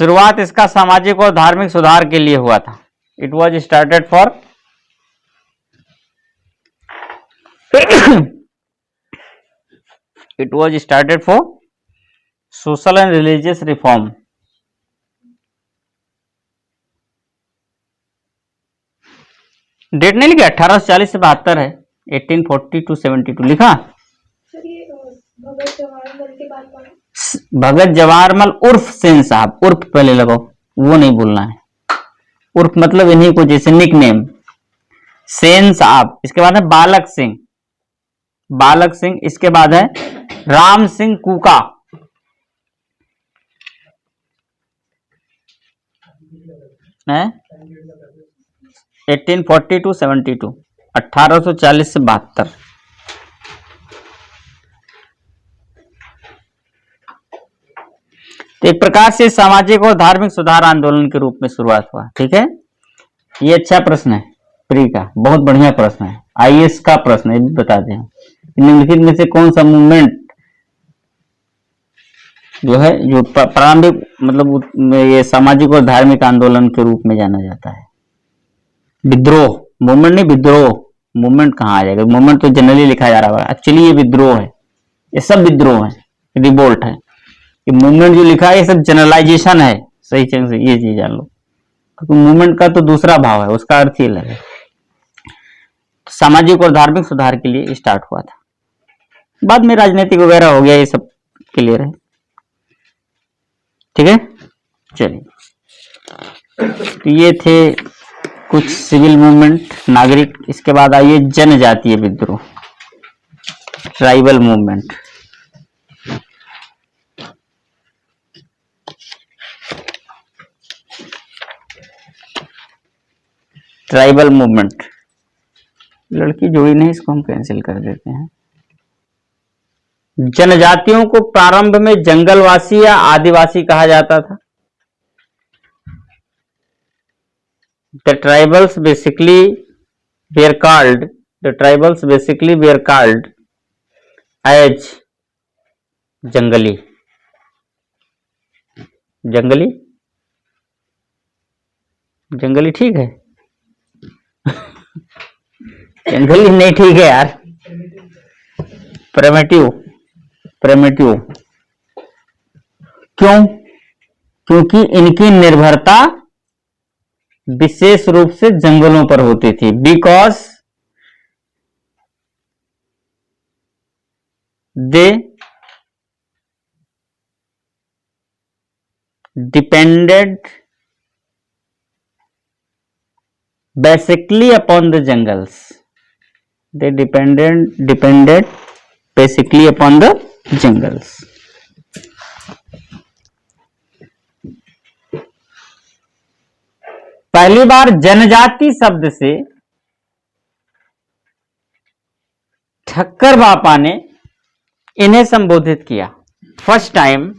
Speaker 1: शुरुआत इसका सामाजिक और धार्मिक सुधार के लिए हुआ था। It was started for it was started for social and religious reform. Date नहीं लिखा, 1840 से 72 है, 1840 to 72 लिखा। भगत जवाहरमल उर्फ सेन साहब, उर्फ पहले लगाओ, वो नहीं बोलना है। उर्फ मतलब इन्हीं को, जैसे निक नेम सेन साहब। इसके बाद है बालक सिंह, बालक सिंह। इसके बाद है राम सिंह कूका, है 1840 to 72, 1840 से 72। तो एक प्रकार से सामाजिक और धार्मिक सुधार आंदोलन के रूप में शुरुआत हुआ। ठीक है, ये अच्छा प्रश्न है प्री का, बहुत बढ़िया प्रश्न है, आईएएस का प्रश्न है, ये भी बता दें। निम्नलिखित में से कौन सा मूवमेंट जो है, जो प्रारंभिक मतलब ये सामाजिक और धार्मिक आंदोलन के रूप में जाना जाता है? विद्रोह, मूवमेंट नहीं, विद्रोह। मूवमेंट कहाँ आ जाएगा? मूवमेंट तो जनरली लिखा जा रहा है, एक्चुअली ये विद्रोह है, ये सब विद्रोह है, रिवोल्ट है। ये मूवमेंट जो लिखा है ये सब जनरलाइजेशन है, सही चंग से ये चीज जान लो, क्योंकि मूवमेंट का तो दूसरा भाव है, उसका अर्थ ही अलग है। सामाजिक और धार्मिक सुधार के लिए स्टार्ट हुआ था, बाद में राजनीतिक वगैरह हो गया, ये सब क्लियर है। ठीक है, चलिए, तो ये थे कुछ सिविल मूवमेंट, नागरिक। इसके बाद आइए जनजातीय विद्रोह, ट्राइबल मूवमेंट। ट्राइबल मूवमेंट, लड़की जोड़ी नहीं, इसको हम कैंसिल कर देते हैं। जनजातियों को प्रारंभ में जंगलवासी या आदिवासी कहा जाता था। The tribals basically were called as जंगली। जंगली, जंगली ठीक है जंगली नहीं ठीक है यार, प्रिमिटिव, प्रिमिटिव। क्यों? क्योंकि इनकी निर्भरता विशेष रूप से जंगलों पर होती थी। Because they depended basically upon the jungles. They depended basically upon the jungles. पहली बार जनजाति शब्द से ठक्कर बापा ने इन्हें संबोधित किया। फर्स्ट टाइम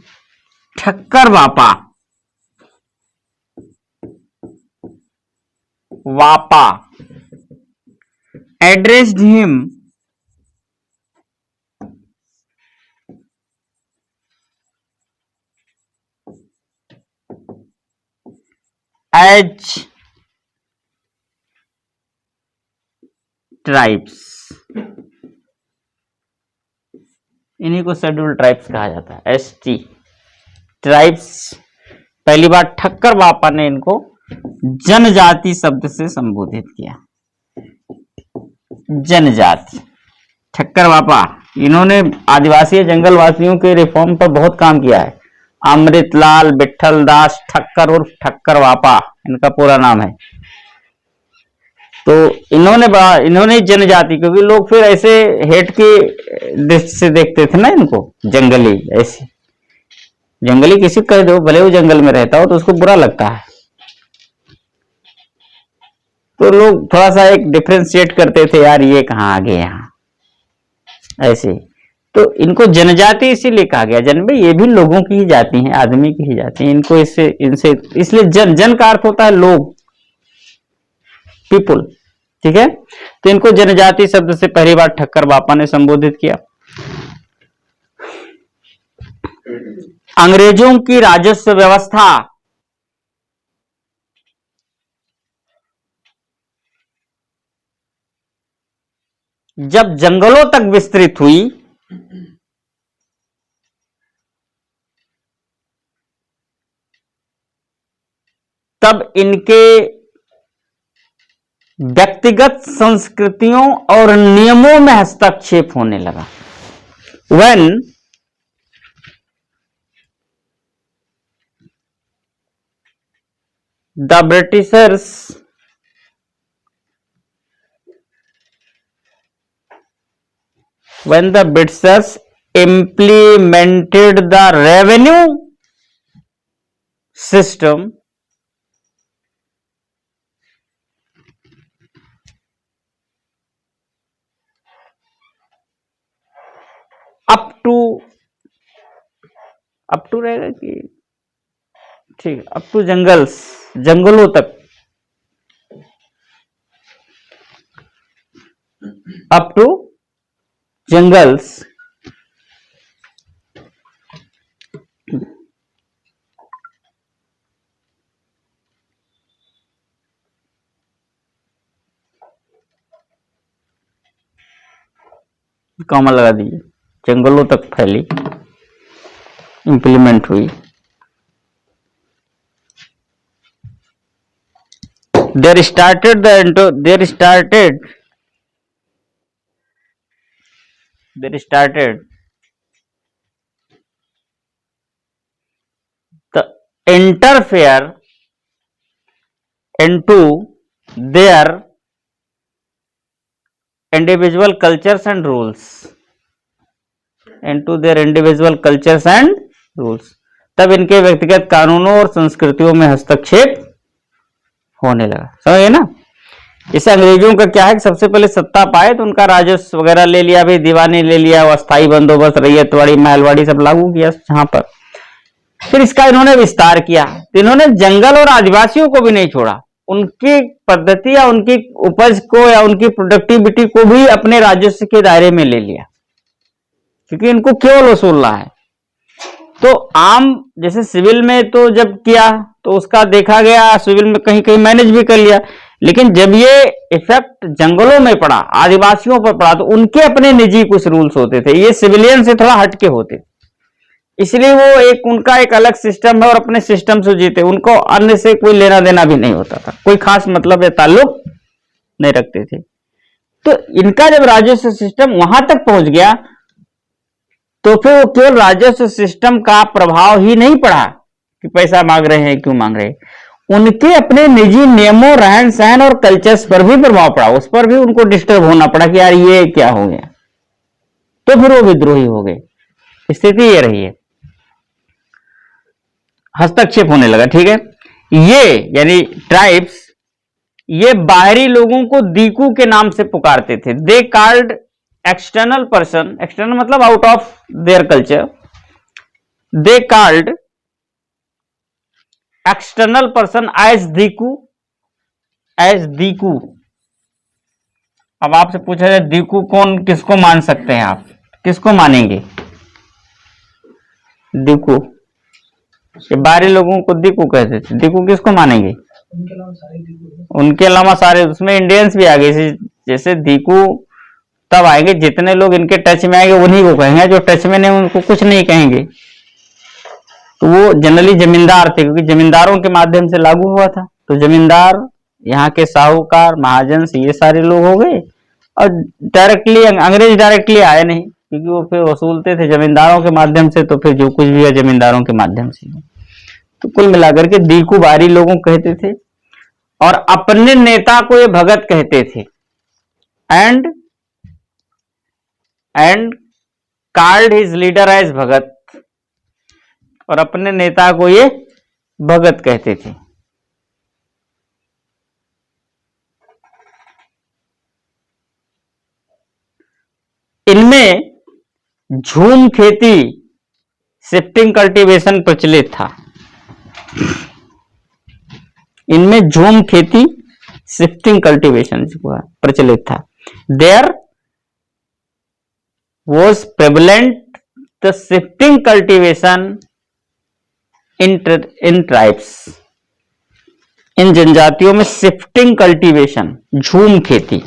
Speaker 1: ठक्कर बापा, वापा addressed him as ट्राइब्स। इन्हीं को शेड्यूल्ड ट्राइब्स कहा जाता है, एसटी ट्राइब्स। पहली बार ठक्कर बापा ने इनको जनजाति शब्द से संबोधित किया। जनजाति, ठक्कर बापा, इन्होंने आदिवासी जंगलवासियों के रिफॉर्म पर बहुत काम किया है। अमृतलाल विठल दास ठक्कर उर्फ ठक्कर बापा इनका पूरा नाम है। तो इन्होंने जनजाति, क्योंकि लोग फिर ऐसे हेट की दृष्टि से देखते थे ना इनको, जंगली, ऐसे जंगली किसी कह दो, भले वो जंगल में रहता हो तो उसको बुरा लगता है। तो लोग थोड़ा सा एक डिफरेंशिएट करते थे, यार ये कहाँ आ गए यहाँ, ऐसे। तो इनको जनजाति इसीलिए कहा गया, जन भाई ये भी लोगों की ही जाति हैं, आदमी की ही जाति हैं। इनको इनसे इसलिए जन का अर्थ होता है लोग, पीपुल। ठीक है, तो इनको जनजाति शब्द से पहली बार ठक्कर बापा ने संबोधित किया। अंग्रेजों की राजस्व व्यवस्था जब जंगलों तक विस्तृत हुई तब इनके व्यक्तिगत संस्कृतियों और नियमों में हस्तक्षेप होने लगा। When the Britishers implemented the revenue system up to रहेगा कि ठीक, अप टू जंगलों तक, अप टू जंगल्स कॉमा लगा दीजिए, जंगलों तक फैली, इंप्लीमेंट हुई। There started the interfere into their individual cultures and rules, तब इनके व्यक्तिगत कानूनों और संस्कृतियों में हस्तक्षेप होने लगा। समझे ना? इसे अंग्रेजों का क्या है कि सबसे पहले सत्ता पाए तो उनका राजस्व वगैरह ले लिया, भी दीवानी ले लिया, अस्थायी बंदोबस्त, रैयतवाड़ी, महलवाड़ी सब लागू किया जहां पर। फिर इसका इन्होंने विस्तार किया, तो इन्होंने जंगल और आदिवासियों को भी नहीं छोड़ा, उनकी पद्धति या उनकी उपज को या उनकी प्रोडक्टिविटी को भी अपने राजस्व के दायरे में ले लिया, क्योंकि इनको केवल वसूलना है। तो आम जैसे सिविल में तो जब किया तो उसका देखा गया, सिविल में कहीं कहीं मैनेज भी कर लिया, लेकिन जब ये इफेक्ट जंगलों में पड़ा, आदिवासियों पर पड़ा, तो उनके अपने निजी कुछ रूल्स होते थे, ये सिविलियन से थोड़ा हटके होते, इसलिए वो उनका एक अलग सिस्टम है और अपने सिस्टम से जीते, उनको अन्य से कोई लेना देना भी नहीं होता था, कोई खास मतलब या ताल्लुक नहीं रखते थे। तो इनका जब राजस्व सिस्टम वहां तक पहुंच गया तो फिर वो केवल राजस्व सिस्टम का प्रभाव ही नहीं पड़ा कि पैसा मांग रहे हैं क्यों मांग रहे हैं, उनके अपने निजी नियमों, रहन सहन और कल्चर्स पर भी प्रभाव पड़ा, उस पर भी उनको डिस्टर्ब होना पड़ा कि यार ये क्या हो गया, तो फिर वो विद्रोही हो गए। स्थिति ये रही है, हस्तक्षेप होने लगा। ठीक है, ये यानी ट्राइब्स ये बाहरी लोगों को दीकू के नाम से पुकारते थे। They called external person, external मतलब out of their culture, they called external person as Diku, as Diku. अब आपसे पूछा जाए दीकू कौन, किसको मान सकते हैं आप, किसको मानेंगे? दीकू, ये बाहरी लोगों को दीकू कहते थे, दीकू किसको मानेंगे? उनके अलावा सारे, उसमें इंडियंस भी आ गए, जैसे दीकू तब आएंगे जितने लोग इनके टच में आएंगे उन्हीं को कहेंगे, जो टच में नहीं उनको कुछ नहीं कहेंगे। तो वो जनरली जमींदार थे, क्योंकि जमींदारों के माध्यम से लागू हुआ था, तो जमींदार, यहाँ के साहूकार, महाजन, ये सारे लोग हो गए। और डायरेक्टली अंग्रेज डायरेक्टली आए नहीं, क्योंकि वो फिर वसूलते थे जमींदारों के माध्यम से, तो फिर जो कुछ भी है जमींदारों के माध्यम से। तो कुल मिलाकर के दीकू बाहरी लोगों को कहते थे, और अपने नेता को ये भगत कहते थे, and called his leader as Bhagat, और अपने नेता को ये भगत कहते थे। इनमें झूम खेती, शिफ्टिंग कल्टीवेशन प्रचलित था। इनमें झूम खेती, शिफ्टिंग कल्टीवेशन प्रचलित था। There was prevalent the shifting cultivation in tribes, इन जनजातियों में शिफ्टिंग कल्टीवेशन, झूम खेती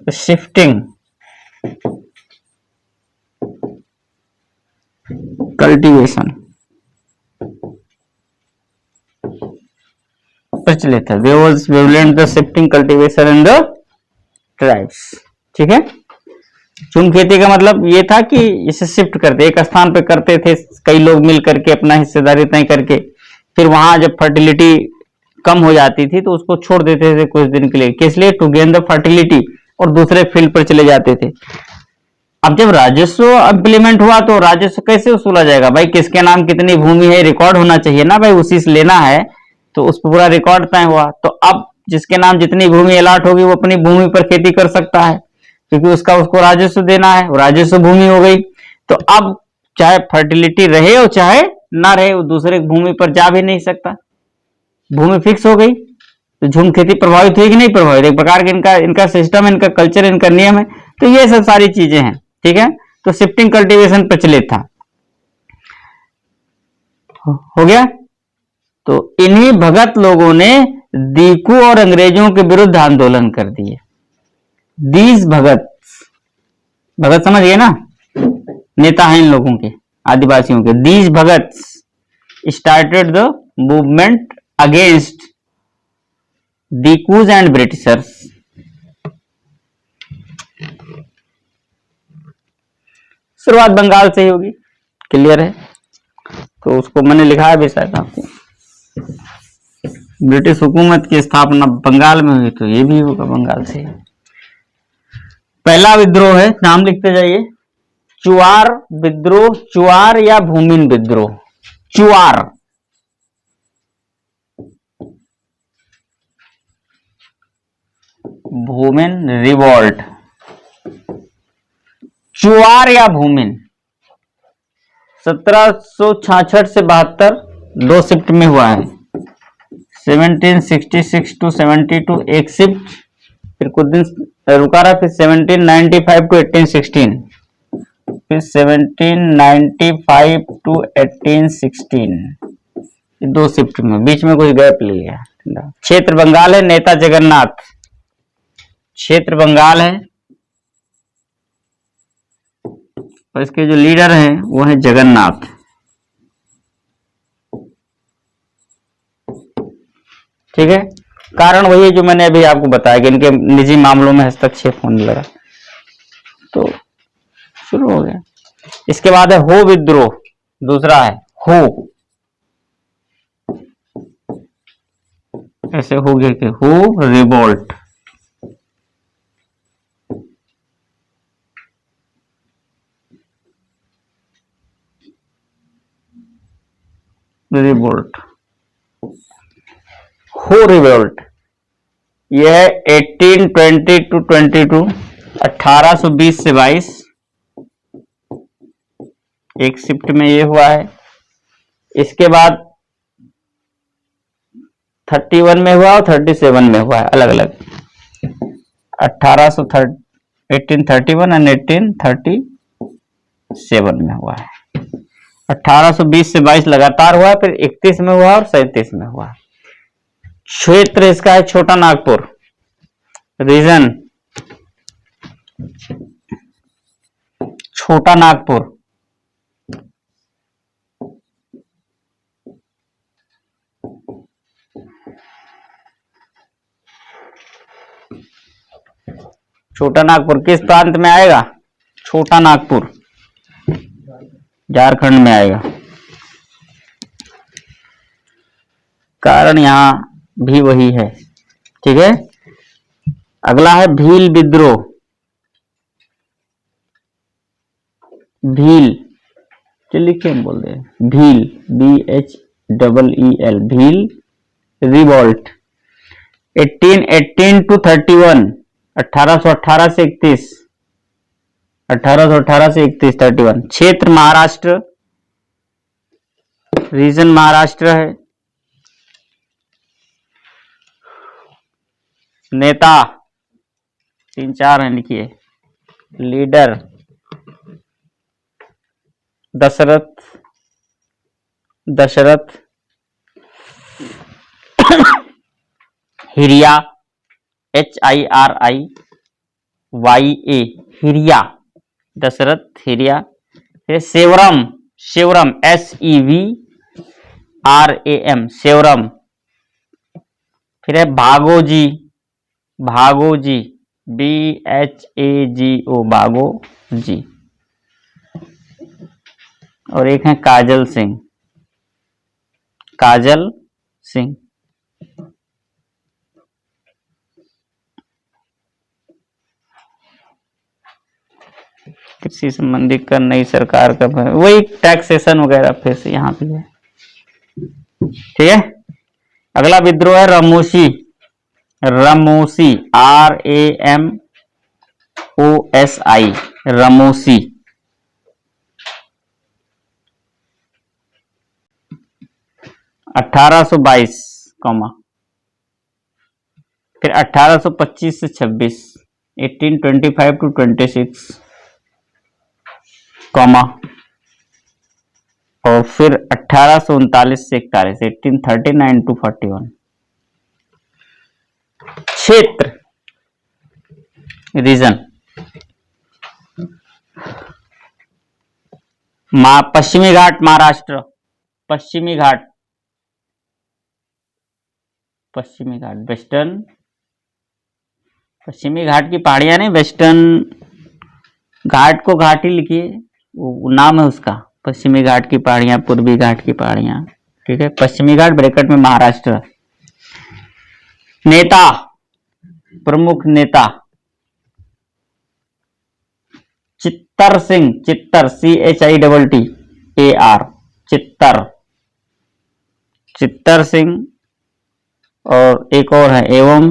Speaker 1: शिफ्टिंग कल्टीवेशन प्रचलित है। There was prevalent the shifting cultivation in the tribes। ठीक है, झूम खेती का मतलब ये था कि इसे शिफ्ट करते, एक स्थान पे करते थे कई लोग मिल करके अपना हिस्सेदारी तय करके, फिर वहां जब फर्टिलिटी कम हो जाती थी तो उसको छोड़ देते थे कुछ दिन के लिए, किस लिए? टू गेन द फर्टिलिटी, और दूसरे फील्ड पर चले जाते थे। अब जब राजस्व इम्प्लीमेंट हुआ तो राजस्व कैसे वसूला जाएगा भाई? किसके नाम कितनी भूमि है रिकॉर्ड होना चाहिए ना भाई, उसी से लेना है, तो उस पर पूरा रिकॉर्ड तय हुआ। तो अब जिसके नाम जितनी भूमि अलॉट होगी वो अपनी भूमि पर खेती कर सकता है, क्योंकि उसको राजस्व देना है, राजस्व भूमि हो गई। तो अब चाहे फर्टिलिटी रहे और चाहे ना रहे, वो दूसरे भूमि पर जा भी नहीं सकता, भूमि फिक्स हो गई। तो झूम खेती प्रभावित हुई कि नहीं प्रभावित? एक प्रकार का इनका सिस्टम, इनका कल्चर, इनका नियम है। तो ये सब सारी चीजें हैं। ठीक है, तो शिफ्टिंग कल्टीवेशन प्रचलित था। हो गया। तो इन्हीं भगत लोगों ने दीकू और अंग्रेजों के विरुद्ध आंदोलन कर दिए। दीज भगत, भगत समझ गए ना, नेता हैं इन लोगों के, आदिवासियों के। These Bhagat started the movement against Dikus and Britishers. शुरुआत बंगाल से ही होगी, क्लियर है? तो उसको मैंने लिखा है भी शायद आपको, ब्रिटिश हुकूमत की स्थापना बंगाल में हुई, तो ये भी होगा बंगाल से। पहला विद्रोह है, नाम लिखते जाइए, चुआर विद्रोह। चुआर या भूमिन विद्रोह? चुआर, भूमिन रिवॉल्ट। चुआर या भूमिन 1766 से 72 दो शिफ्ट में हुआ है। 1766 टू 72 एक शिफ्ट, फिर कुछ दिन रुका रहा, फिर 1795 टू 1816, फिर 1795 टू 1816, दो शिफ्ट में, बीच में कुछ गैप ले लिया। क्षेत्र बंगाल है, नेता जगन्नाथ। क्षेत्र बंगाल है और इसके जो लीडर हैं वो है जगन्नाथ। ठीक है, कारण वही है जो मैंने अभी आपको बताया कि इनके निजी मामलों में हस्तक्षेप होने लगा, तो शुरू हो गया। इसके बाद है हो विद्रोह, दूसरा है हो, ऐसे हो गया कि हो रिवोल्ट। रिवोल्ट, हो रिवोल्ट, यह है 1820 टू 22, 1820 से 22, एक शिफ्ट में ये हुआ है। इसके बाद 31 में हुआ और 37 में हुआ है, अलग अलग। 1831 एंड 1837 में हुआ है। 1820 से 22 लगातार हुआ, फिर 31 में हुआ और 37 में हुआ। क्षेत्र इसका है छोटा नागपुर। रीजन छोटा नागपुर। छोटा नागपुर किस प्रांत में आएगा? छोटा नागपुर झारखंड में आएगा। कारण यहां भी वही है। ठीक है, अगला है भील विद्रोह। भील लिखे हम बोल रहे हैं, Bhil, BHEEL, Bhil revolt. 1818 to 31, 1818 से 31, 1818 से 31, 31। क्षेत्र महाराष्ट्र, रीजन महाराष्ट्र है। नेता 3-4 हैं, लिखिए। Leader Dashrath Hiriya, HIRI, YA Hiriya, Dashrath Hiriya. फिर सेवरम, शिवरम SEVRAM सेवरम। फिर है भागोजी, भागोजी BHAGO भागोजी। और एक है काजल सिंह, काजल सिंह। कृषि संबंधी कर नई सरकार का वही टैक्सेशन वगैरह फिर से यहाँ पे है। ठीक है, अगला विद्रोह है रमोसी, रमोसी RAMOSI रमोसी। (1822) फिर 1825 से 26 1825 to 26 कॉमा। और फिर 1839 से 41 1839 to 41। क्षेत्र रीजन पश्चिमी घाट महाराष्ट्र, पश्चिमी घाट, पश्चिमी घाट वेस्टर्न, पश्चिमी घाट की पहाड़ियां नहीं, वेस्टर्न घाट को घाट ही लिखिए, वो नाम है उसका, पश्चिमी घाट की पहाड़ियां, पूर्वी घाट की पहाड़ियां। ठीक है, पश्चिमी घाट ब्रैकेट में महाराष्ट्र। नेता, प्रमुख नेता चित्तर सिंह, चित्तर CHITTAR चित्तर, चित्तर सिंह। और एक और है एवं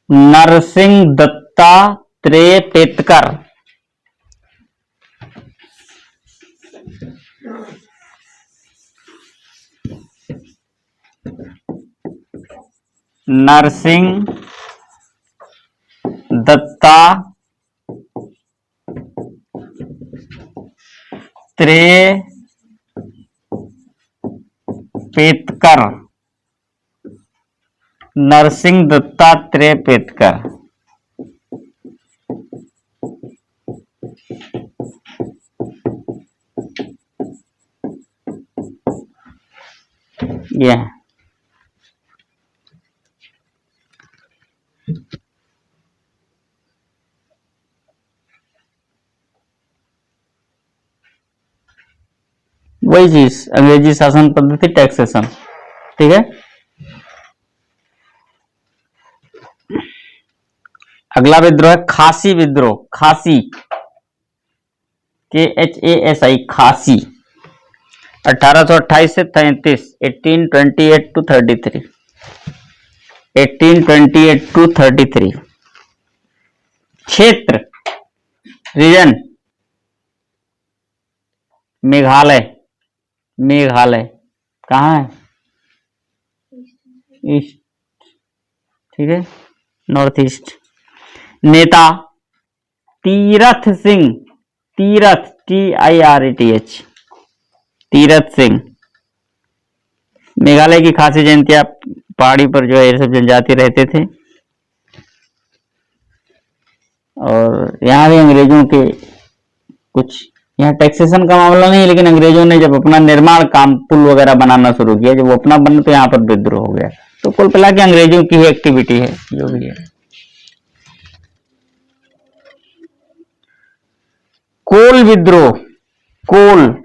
Speaker 1: नरसिंह दत्तात्रेय पेतकर, नरसिंह दत्तात्रेय पेतकर, नरसिंह दत्तात्रेय पेतकर। ये वही चीज, अंग्रेजी शासन पद्धति, टैक्सेशन। ठीक है, अगला विद्रोह है खासी विद्रोह, खासी KHASI खासी। 1828 से 33 1828 to 33 1828 to 33। क्षेत्र रीजन मेघालय, मेघालय कहाँ है, ईस्ट। ठीक है, नॉर्थ ईस्ट। नेता तीरथ सिंह, तीरथ TIRETH तीरथ सिंह। मेघालय की खासी जनजातियां पहाड़ी पर जो है ये सब जनजाति रहते थे। और यहाँ भी अंग्रेजों के कुछ, यहाँ टैक्सेशन का मामला नहीं है, लेकिन अंग्रेजों ने जब अपना निर्माण काम पुल वगैरह बनाना शुरू किया, जब वो अपना बना तो यहाँ पर विद्रोह हो गया। तो कुल मिला के अंग्रेजों की ही एक्टिविटी है जो भी है। कोल विद्रोह, Kol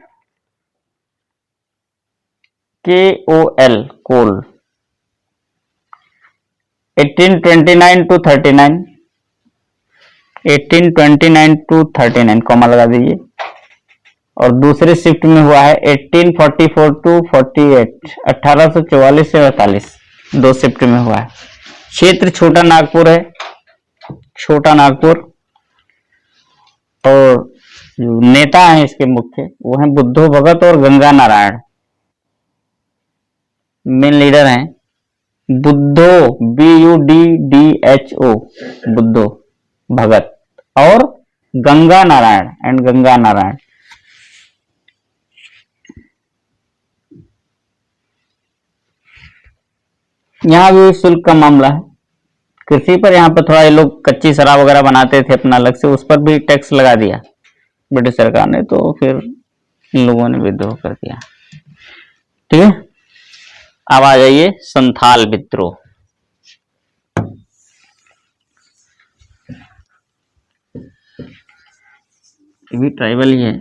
Speaker 1: KOL Kol 1829 to 39 1829 to 39 comma लगा दीजिए। और दूसरे शिफ्ट में हुआ है 1844 to 48 1844 से 48 दो शिफ्ट में हुआ है। क्षेत्र छोटा नागपुर है, छोटा नागपुर। और जो नेता हैं इसके मुख्य वो हैं बुद्धो भगत और गंगा नारायण, मेन लीडर हैं। बुद्धो BUDDHO बुद्धो भगत और गंगा नारायण एंड गंगा नारायण। यहां भी शुल्क का मामला है, कृषि पर यहाँ पर थोड़ा ये लोग कच्ची शराब वगैरह बनाते थे अपना अलग से, उस पर भी टैक्स लगा दिया ब्रिटिश सरकार ने, तो फिर इन लोगों ने विद्रोह कर दिया। ठीक है, अब आ जाइए संथाल विद्रोह। ये भी ट्राइबल ही है।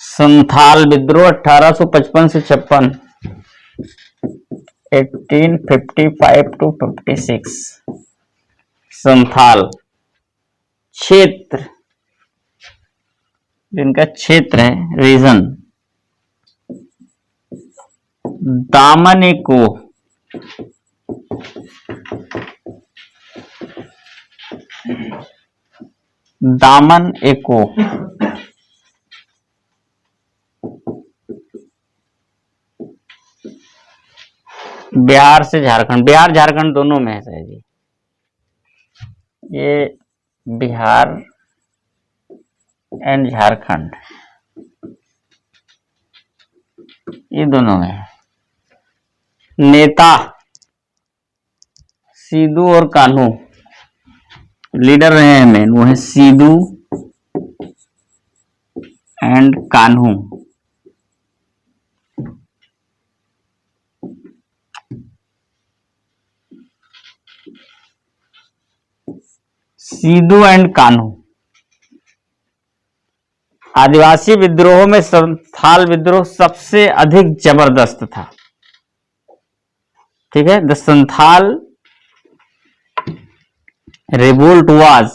Speaker 1: संथाल विद्रोह 1855 से 56, 1855 to 56। संथाल क्षेत्र, जिनका क्षेत्र है रीजन, दामन एको, दामन एको, बिहार से झारखंड, बिहार झारखंड दोनों में है सर जी, ये बिहार एंड झारखंड ये दोनों में है। नेता सीधू और कान्हू, लीडर रहे हैं मेन, वो है सीधू एंड कान्हू। सीधू एंड कान्हू। आदिवासी विद्रोह में संथाल विद्रोह सबसे अधिक जबरदस्त था। ठीक है, the Santhal revolt was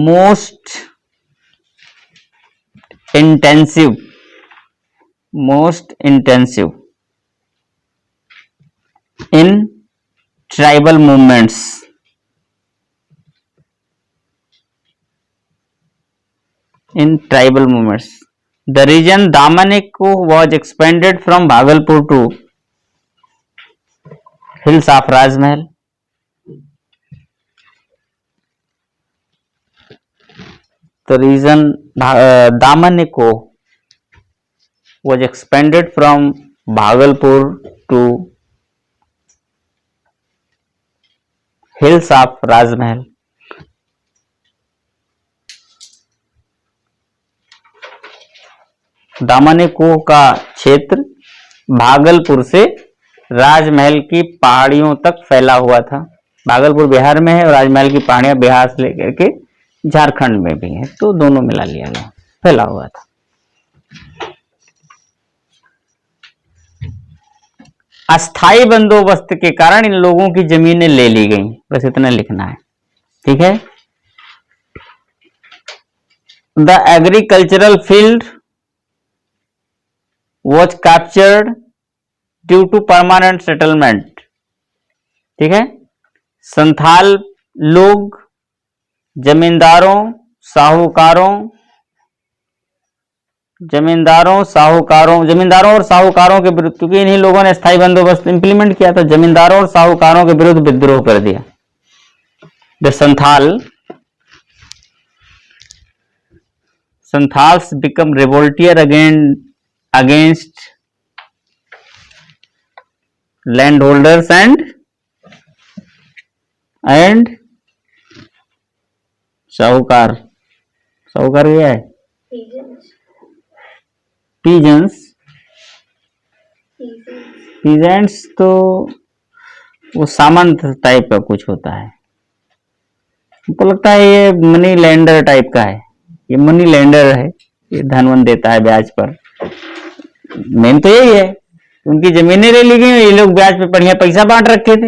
Speaker 1: most intensive in tribal movements, the region Damaneko was expanded from Bhagalpur to hills of Rajmahal. The region Damaneko was expanded from Bhagalpur to hills of Rajmahal. दामनिको का क्षेत्र भागलपुर से राजमहल की पहाड़ियों तक फैला हुआ था। भागलपुर बिहार में है और राजमहल की पहाड़ियां बिहार से लेकर के झारखंड में भी है, तो दोनों मिला लिया गया, फैला हुआ था। अस्थाई बंदोबस्त के कारण इन लोगों की जमीनें ले ली गई, बस इतना लिखना है। ठीक है, the agricultural field was captured due to permanent settlement। ठीक है, संथाल लोग जमींदारों और साहूकारों के विरुद्ध, क्योंकि इन्हीं लोगों ने स्थायी बंदोबस्त इंप्लीमेंट किया था, जमींदारों और साहूकारों के विरुद्ध विद्रोह कर दिया। The Santhals become revolter against landholders and साहूकार क्या है? पीजेंट्स तो वो सामंत टाइप का कुछ होता है, हमको लगता है ये मनी लैंडर टाइप का है, ये मनी लैंडर है, ये धनवन देता है ब्याज पर। मेन तो यही है, उनकी जमीनें ले ली गई, ये लोग ब्याज पे बढ़िया पैसा बांट रखे थे,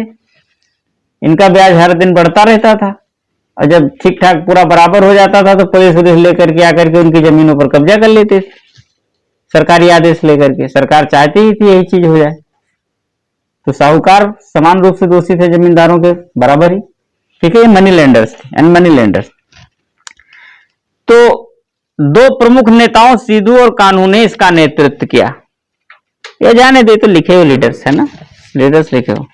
Speaker 1: इनका ब्याज हर दिन बढ़ता रहता था, और जब ठीक ठाक पूरा बराबर हो जाता था तो पुलिस लेकर के आकर के उनकी जमीनों पर कब्जा कर लेते थे, सरकारी आदेश लेकर के। सरकार चाहती ही थी यही चीज हो जाए, तो साहूकार समान रूप से दोषी थे जमींदारों के बराबर ही। ठीक है, ये मनी लेंडर्स थे, एंड मनी लेंडर्स। तो दो प्रमुख नेताओं सीधू और कान्हू ने इसका नेतृत्व किया। ये जाने दे, तो लिखे हुए लीडर्स है ना, लीडर्स लिखे हो।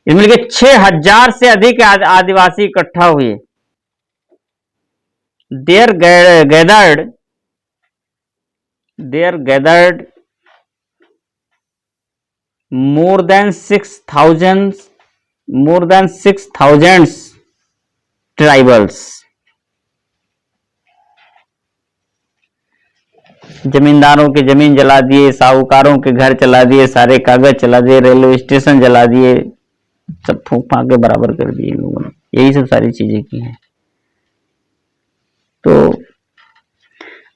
Speaker 1: इनमें 6000 से अधिक आदिवासी इकट्ठा हुए। There gathered there gathered more than 6,000 tribals. जमींदारों की जमीन जला दिए, साहूकारों के घर जला दिए, सारे कागज जला दिए, रेलवे स्टेशन जला दिए, सब फूंक फांक के बराबर कर दिए इन लोगों ने। यही सब सारी चीजें की हैं। तो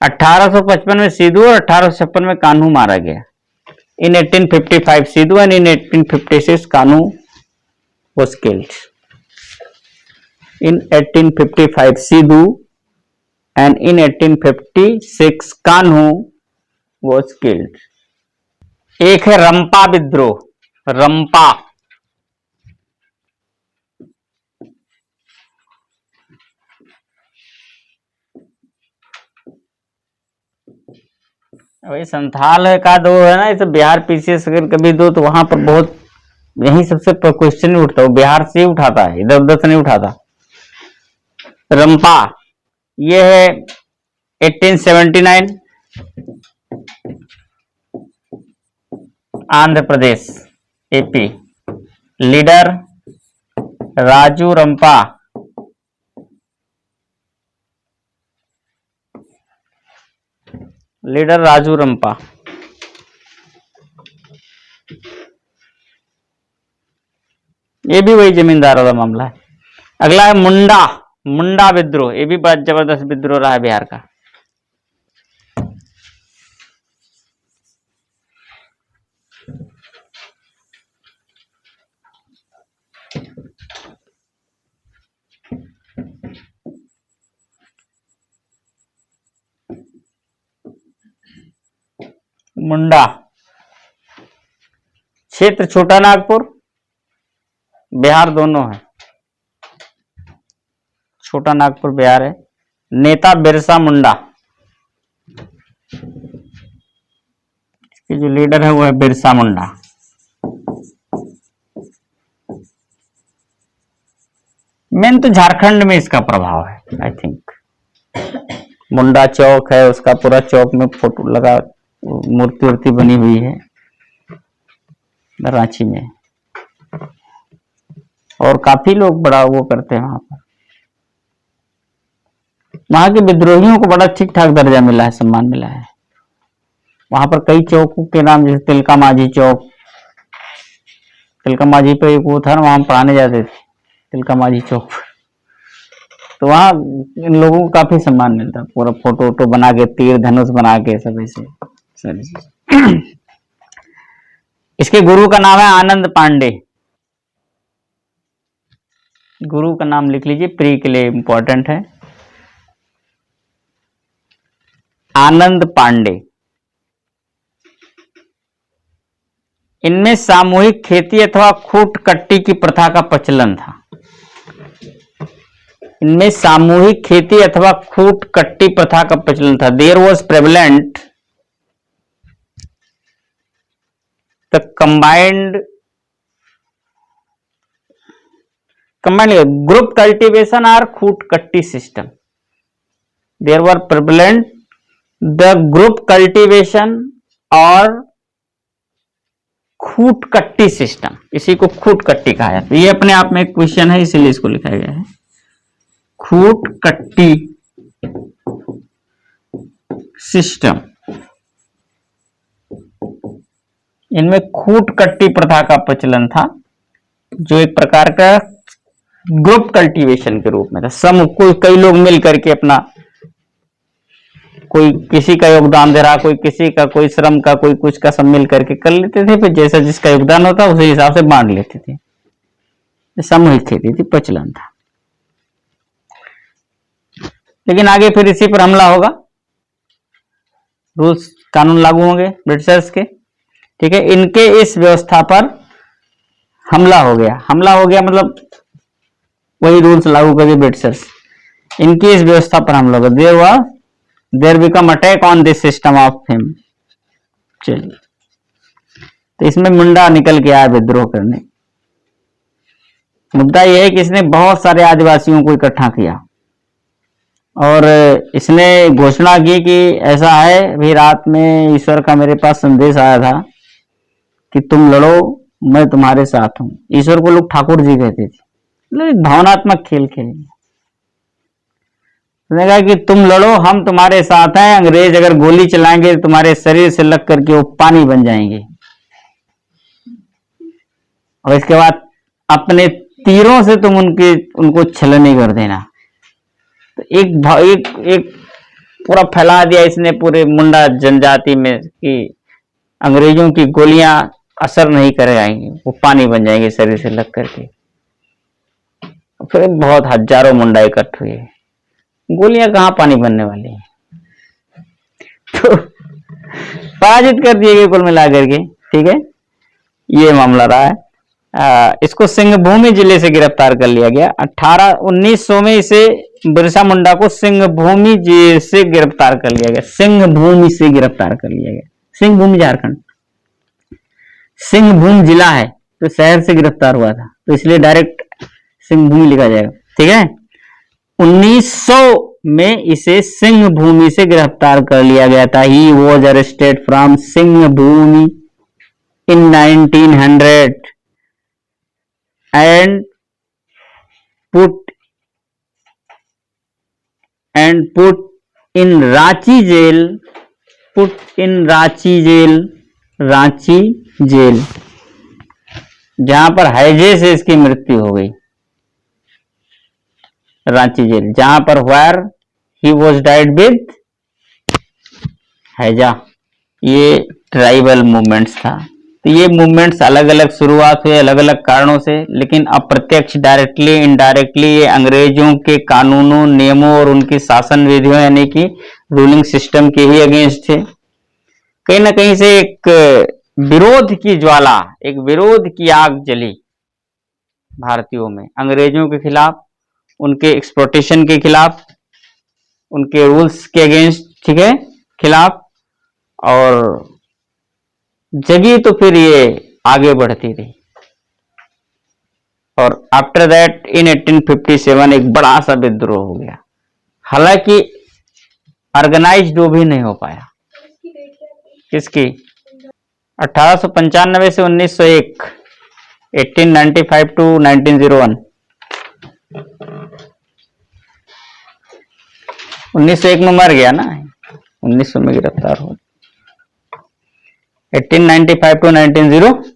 Speaker 1: 1855 में सिद्धू और 1856 में कान्हू मारा गया। In 1855 Sidhu and in 1856 Kanu was killed. In 1855 Sidhu and in 1856 Kanu was killed. एक है रंपा विद्रोह। रंपा वही संथाल का दो है ना, इसे बिहार पीसीएस अगर कभी दो तो वहां पर बहुत यही सबसे क्वेश्चन नहीं उठता, वो बिहार से ही उठाता है, इधर उधर से नहीं उठाता। रंपा ये है 1879 आंध्र प्रदेश एपी। लीडर राजू रंपा। लीडर राजू रंपा। ये भी वही जमींदारों का मामला है। अगला है मुंडा। मुंडा विद्रोह, ये भी बड़ा जबरदस्त विद्रोह रहा है बिहार का। मुंडा क्षेत्र छोटा नागपुर बिहार दोनों है। छोटा नागपुर बिहार है। नेता बिरसा मुंडा, इसके जो लीडर है वो है बिरसा मुंडा। मेन तो झारखंड में इसका प्रभाव है आई थिंक। मुंडा चौक है, उसका पूरा चौक में फोटो लगा, मूर्ति वूर्ति बनी हुई है रांची में, और काफी लोग बड़ा वो करते हैं वहां पर। वहां के विद्रोहियों को बड़ा ठीक ठाक दर्जा मिला है, सम्मान मिला है। वहां पर कई चौकों के नाम, जैसे तिलका माझी चौक, तिलका माझी पे एक वो था ना, वहां पढ़ाने जाते थे तिलका माझी चौक पर, तो वहां इन लोगों को काफी सम्मान मिलता, पूरा फोटो वोटो बना के, तीर धनुष बना के, सब ऐसे सारी चीज। इसके गुरु का नाम है आनंद पांडे। गुरु का नाम लिख लीजिए, प्री के लिए इंपॉर्टेंट है। आनंद पांडे। इनमें सामूहिक खेती अथवा खूट कट्टी की प्रथा का प्रचलन था। इनमें सामूहिक खेती अथवा खूट कट्टी प्रथा का प्रचलन था। There was prevalent the combined group cultivation और Khuntkatti system. There were prevalent the group cultivation और खूट कट्टी सिस्टम। इसी को खूट कट्टी कहा जाता है। ये अपने आप में एक क्वेश्चन है, इसीलिए इसको लिखा गया है। खूट कट्टी सिस्टम। इनमें खूट कट्टी प्रथा का प्रचलन था, जो एक प्रकार का ग्रुप कल्टीवेशन के रूप में था। कोई कई लोग मिल करके अपना, कोई किसी का योगदान दे रहा, कोई किसी का, कोई श्रम का, कोई कुछ का, सब मिल करके कर लेते थे। फिर जैसा जिसका योगदान होता उसी हिसाब से बांट लेते थे। सामूहिक खेती थी, प्रचलन था। लेकिन आगे फिर इसी पर हमला होगा, रूल्स कानून लागू होंगे ब्रिटिशर्स के, ठीक है। इनके इस व्यवस्था पर हमला हो गया। हमला हो गया मतलब वही रूल्स लागू कर दिए ब्रिटिशर्स। इनकी इस व्यवस्था पर हमला हो गया। There become attack on this system of him. चलिए, तो इसमें मुंडा निकल के आया विद्रोह करने। मुद्दा यह है कि इसने बहुत सारे आदिवासियों को इकट्ठा किया, और इसने घोषणा की कि ऐसा है, अभी रात में ईश्वर का मेरे पास संदेश आया था कि तुम लड़ो, मैं तुम्हारे साथ हूं। ईश्वर को लोग ठाकुर जी कहते थे, मतलब एक भावनात्मक खेल खेलेंगे। उसने कहा कि तुम लड़ो, हम तुम्हारे साथ हैं, अंग्रेज अगर गोली चलाएंगे तो तुम्हारे शरीर से लग करके वो पानी बन जाएंगे, और इसके बाद अपने तीरों से तुम उनको छलनी कर देना। तो एक पूरा फैला दिया इसने पूरे मुंडा जनजाति में कि अंग्रेजों की गोलियां असर नहीं कर आएंगी, वो पानी बन जाएंगे शरीर से लग करके। फिर बहुत हजारों मुंडा इकट्ठ हुए, गोलियां कहां पानी बनने वाली है, तो पराजित कर दिए गए कुल मिलाकर के। ठीक है, ये मामला रहा है। इसको सिंहभूमि जिले से गिरफ्तार कर लिया गया। 1900 में इसे बिरसा मुंडा को सिंहभूमि जिले से गिरफ्तार कर लिया गया। सिंहभूमि से गिरफ्तार कर लिया गया। सिंहभूमि झारखंड, सिंहभूम जिला है तो शहर से गिरफ्तार हुआ था, तो इसलिए डायरेक्ट सिंहभूमि लिखा जाएगा। ठीक है, 1900 में इसे सिंहभूमि से गिरफ्तार कर लिया गया था। He was arrested from Singhbhum in 1900 and put in Ranchi jail, Ranchi jail, जहां पर हैजे से इसकी मृत्यु हो गई। रांची जेल, जहां पर where he was died with हैजा। ये ट्राइबल मूवमेंट्स था। तो ये मूवमेंट्स अलग अलग शुरुआत हुए अलग अलग कारणों से, लेकिन अप्रत्यक्ष डायरेक्टली इनडायरेक्टली ये अंग्रेजों के कानूनों, नियमों और उनकी शासन विधियों यानी कि रूलिंग सिस्टम के ही अगेंस्ट थे। कहीं ना कहीं से एक विरोध की ज्वाला, एक विरोध की आग जली भारतीयों में, अंग्रेजों के खिलाफ, उनके एक्सप्लॉयटेशन के खिलाफ, उनके रूल्स के अगेंस्ट, ठीक है, खिलाफ, और जगी तो फिर ये आगे बढ़ती रही। और आफ्टर दैट इन 1857 एक बड़ा सा विद्रोह हो गया, हालांकि ऑर्गेनाइज्ड वो भी नहीं हो पाया। किसकी? 1895 से 1901, 1895 टू 1901, 1901 में मर गया ना, 1900 में गिरफ्तार हो। 1895 टू 1901